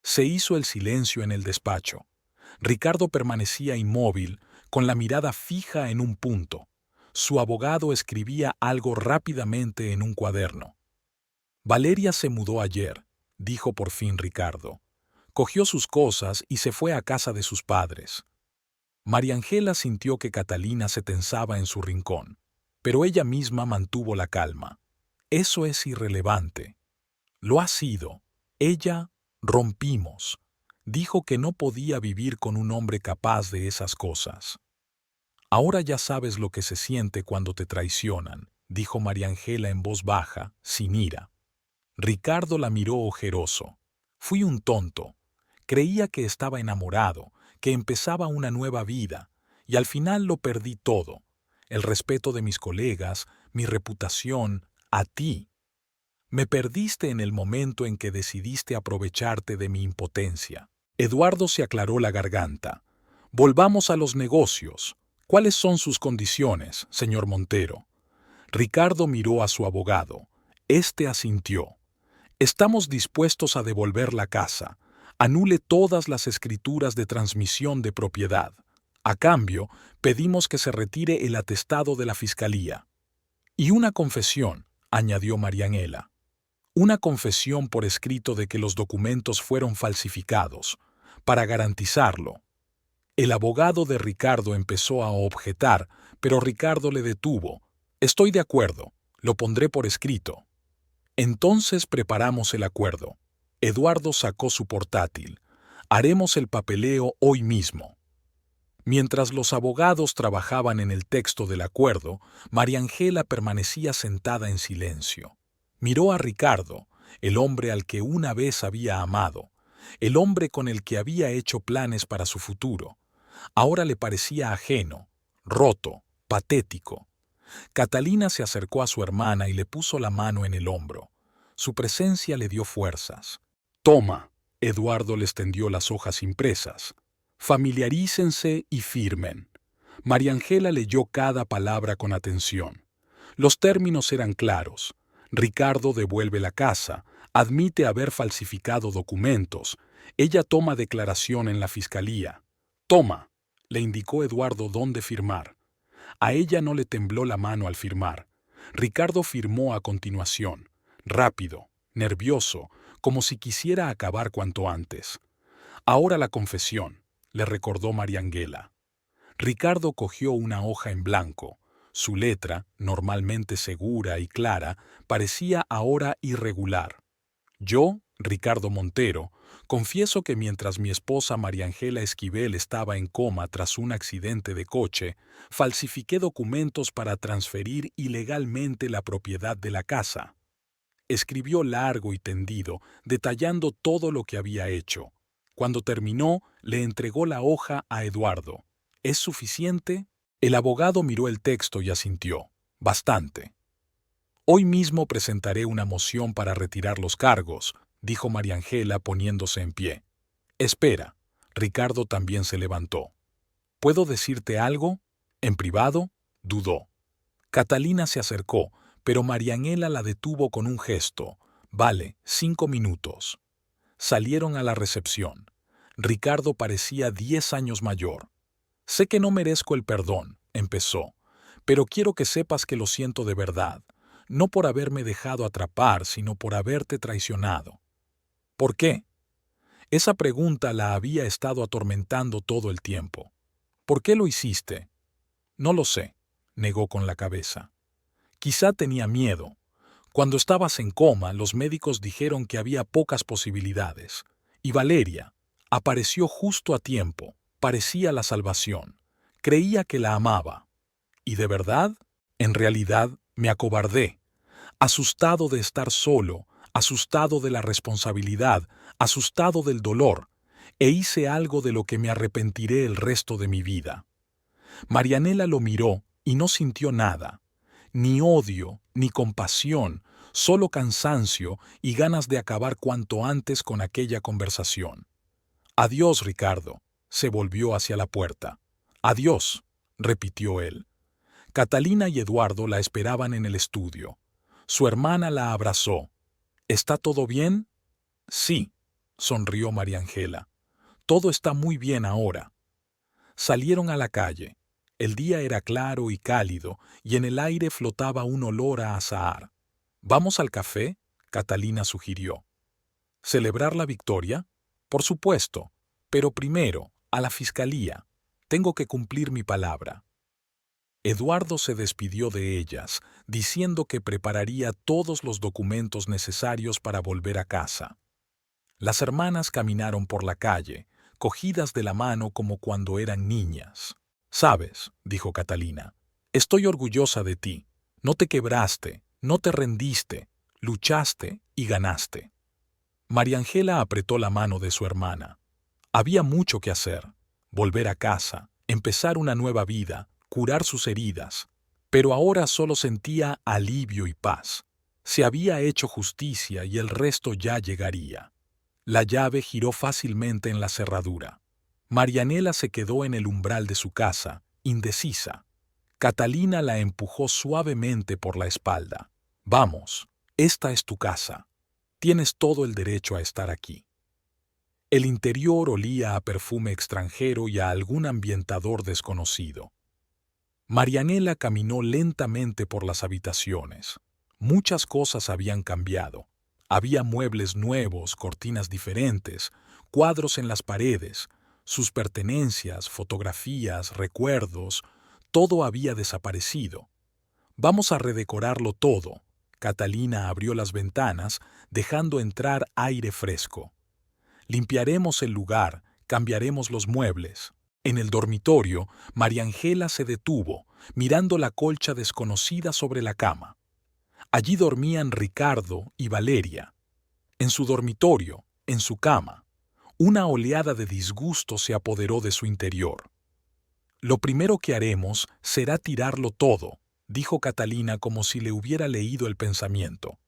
Se hizo el silencio en el despacho. Ricardo permanecía inmóvil, con la mirada fija en un punto. Su abogado escribía algo rápidamente en un cuaderno. Valeria se mudó ayer, dijo por fin Ricardo. Cogió sus cosas y se fue a casa de sus padres. Mariangela sintió que Catalina se tensaba en su rincón, pero ella misma mantuvo la calma. Eso es irrelevante. Lo ha sido. Ella rompimos. Dijo que no podía vivir con un hombre capaz de esas cosas. Ahora ya sabes lo que se siente cuando te traicionan, dijo Mariangela en voz baja, sin ira. Ricardo la miró ojeroso. Fui un tonto. Creía que estaba enamorado, que empezaba una nueva vida, y al final lo perdí todo. El respeto de mis colegas, mi reputación, a ti. Me perdiste en el momento en que decidiste aprovecharte de mi impotencia. Eduardo se aclaró la garganta. Volvamos a los negocios. ¿Cuáles son sus condiciones, señor Montero? Ricardo miró a su abogado. Este asintió. Estamos dispuestos a devolver la casa. Anule todas las escrituras de transmisión de propiedad. A cambio, pedimos que se retire el atestado de la fiscalía. Y una confesión, añadió Marianela. Una confesión por escrito de que los documentos fueron falsificados, para garantizarlo. El abogado de Ricardo empezó a objetar, pero Ricardo le detuvo. Estoy de acuerdo, lo pondré por escrito. Entonces preparamos el acuerdo. Eduardo sacó su portátil. Haremos el papeleo hoy mismo. Mientras los abogados trabajaban en el texto del acuerdo, Mariangela permanecía sentada en silencio. Miró a Ricardo, el hombre al que una vez había amado, el hombre con el que había hecho planes para su futuro. Ahora le parecía ajeno, roto, patético. Catalina se acercó a su hermana y le puso la mano en el hombro. Su presencia le dio fuerzas. «Toma», Eduardo les tendió las hojas impresas. «Familiarícense y firmen». Mariangela leyó cada palabra con atención. Los términos eran claros. Ricardo devuelve la casa, admite haber falsificado documentos. Ella toma declaración en la fiscalía. «Toma», le indicó Eduardo dónde firmar. A ella no le tembló la mano al firmar. Ricardo firmó a continuación, rápido, nervioso, como si quisiera acabar cuanto antes. «Ahora la confesión», le recordó Mariangela. Ricardo cogió una hoja en blanco. Su letra, normalmente segura y clara, parecía ahora irregular. «Yo, Ricardo Montero, confieso que mientras mi esposa Mariangela Esquivel estaba en coma tras un accidente de coche, falsifiqué documentos para transferir ilegalmente la propiedad de la casa». Escribió largo y tendido, detallando todo lo que había hecho. Cuando terminó, le entregó la hoja a Eduardo. «¿Es suficiente?» El abogado miró el texto y asintió. «Bastante». «Hoy mismo presentaré una moción para retirar los cargos», dijo Mariangela poniéndose en pie. «Espera». Ricardo también se levantó. «¿Puedo decirte algo? ¿En privado?», dudó. Catalina se acercó, pero Marianela la detuvo con un gesto. «Vale, 5 minutos». Salieron a la recepción. Ricardo parecía 10 años mayor. «Sé que no merezco el perdón», empezó, «pero quiero que sepas que lo siento de verdad, no por haberme dejado atrapar, sino por haberte traicionado». «¿Por qué?». Esa pregunta la había estado atormentando todo el tiempo. «¿Por qué lo hiciste?». «No lo sé», negó con la cabeza. «Quizá tenía miedo. Cuando estabas en coma, los médicos dijeron que había pocas posibilidades. Y Valeria apareció justo a tiempo. Parecía la salvación. Creía que la amaba. ¿Y de verdad? En realidad, me acobardé. Asustado de estar solo, asustado de la responsabilidad, asustado del dolor, e hice algo de lo que me arrepentiré el resto de mi vida». Marianela lo miró y no sintió nada. Ni odio, ni compasión, solo cansancio y ganas de acabar cuanto antes con aquella conversación. «Adiós, Ricardo», se volvió hacia la puerta. «Adiós», repitió él. Catalina y Eduardo la esperaban en el estudio. Su hermana la abrazó. «¿Está todo bien?». «Sí», sonrió Mariangela. «Todo está muy bien ahora». Salieron a la calle. El día era claro y cálido, y en el aire flotaba un olor a azahar. «¿Vamos al café?», Catalina sugirió. «¿Celebrar la victoria?». «Por supuesto, pero primero, a la fiscalía. Tengo que cumplir mi palabra». Eduardo se despidió de ellas, diciendo que prepararía todos los documentos necesarios para volver a casa. Las hermanas caminaron por la calle, cogidas de la mano como cuando eran niñas. «Sabes», dijo Catalina, «estoy orgullosa de ti. No te quebraste, no te rendiste, luchaste y ganaste». María Ángela apretó la mano de su hermana. Había mucho que hacer: volver a casa, empezar una nueva vida, curar sus heridas. Pero ahora solo sentía alivio y paz. Se había hecho justicia y el resto ya llegaría. La llave giró fácilmente en la cerradura. Marianela se quedó en el umbral de su casa, indecisa. Catalina la empujó suavemente por la espalda. Vamos, esta es tu casa. Tienes todo el derecho a estar aquí. El interior olía a perfume extranjero y a algún ambientador desconocido. Marianela caminó lentamente por las habitaciones. Muchas cosas habían cambiado. Había muebles nuevos, cortinas diferentes, cuadros en las paredes, sus pertenencias, fotografías, recuerdos, todo había desaparecido. Vamos a redecorarlo todo. Catalina abrió las ventanas, dejando entrar aire fresco. Limpiaremos el lugar, cambiaremos los muebles. En el dormitorio, María Ángela se detuvo, mirando la colcha desconocida sobre la cama. Allí dormían Ricardo y Valeria. En su dormitorio, en su cama, una oleada de disgusto se apoderó de su interior. Lo primero que haremos será tirarlo todo, dijo Catalina como si le hubiera leído el pensamiento.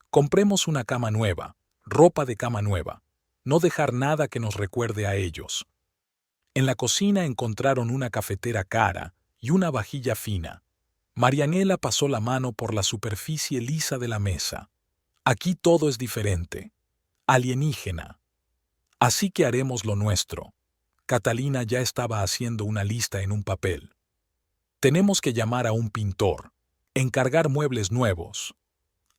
Compremos una cama nueva, ropa de cama nueva. No dejar nada que nos recuerde a ellos. En la cocina encontraron una cafetera cara y una vajilla fina. Marianela pasó la mano por la superficie lisa de la mesa. Aquí todo es diferente. Alienígena. Así que haremos lo nuestro. Catalina ya estaba haciendo una lista en un papel. Tenemos que llamar a un pintor, encargar muebles nuevos.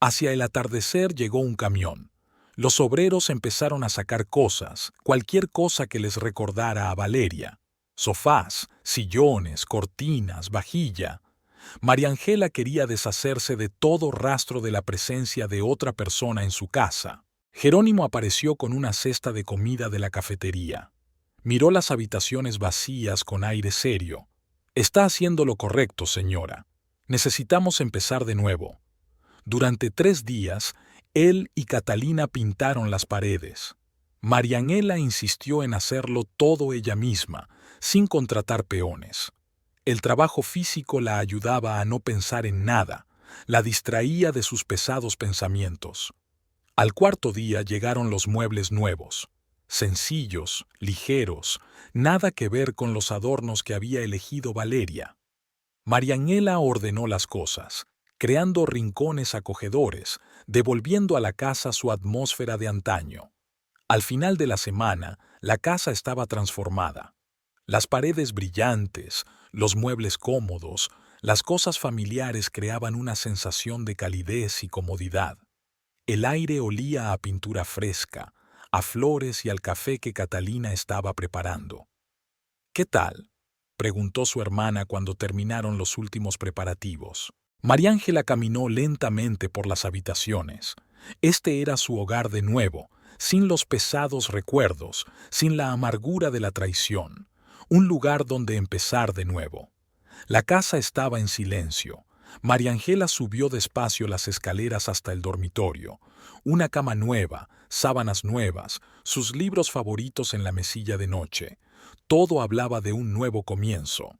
Hacia el atardecer llegó un camión. Los obreros empezaron a sacar cosas, cualquier cosa que les recordara a Valeria. Sofás, sillones, cortinas, vajilla. María Ángela quería deshacerse de todo rastro de la presencia de otra persona en su casa. Jerónimo apareció con una cesta de comida de la cafetería. Miró las habitaciones vacías con aire serio. Está haciendo lo correcto, señora. Necesitamos empezar de nuevo. Durante 3 días, él y Catalina pintaron las paredes. María Ángela insistió en hacerlo todo ella misma, sin contratar peones. El trabajo físico la ayudaba a no pensar en nada, la distraía de sus pesados pensamientos. Al 4.º día llegaron los muebles nuevos, sencillos, ligeros, nada que ver con los adornos que había elegido Valeria. María Ángela ordenó las cosas, creando rincones acogedores, devolviendo a la casa su atmósfera de antaño. Al final de la semana, la casa estaba transformada. Las paredes brillantes, los muebles cómodos, las cosas familiares creaban una sensación de calidez y comodidad. El aire olía a pintura fresca, a flores y al café que Catalina estaba preparando. ¿Qué tal?, preguntó su hermana cuando terminaron los últimos preparativos. María Ángela caminó lentamente por las habitaciones. Este era su hogar de nuevo, sin los pesados recuerdos, sin la amargura de la traición. Un lugar donde empezar de nuevo. La casa estaba en silencio. María Ángela subió despacio las escaleras hasta el dormitorio. Una cama nueva, sábanas nuevas, sus libros favoritos en la mesilla de noche. Todo hablaba de un nuevo comienzo.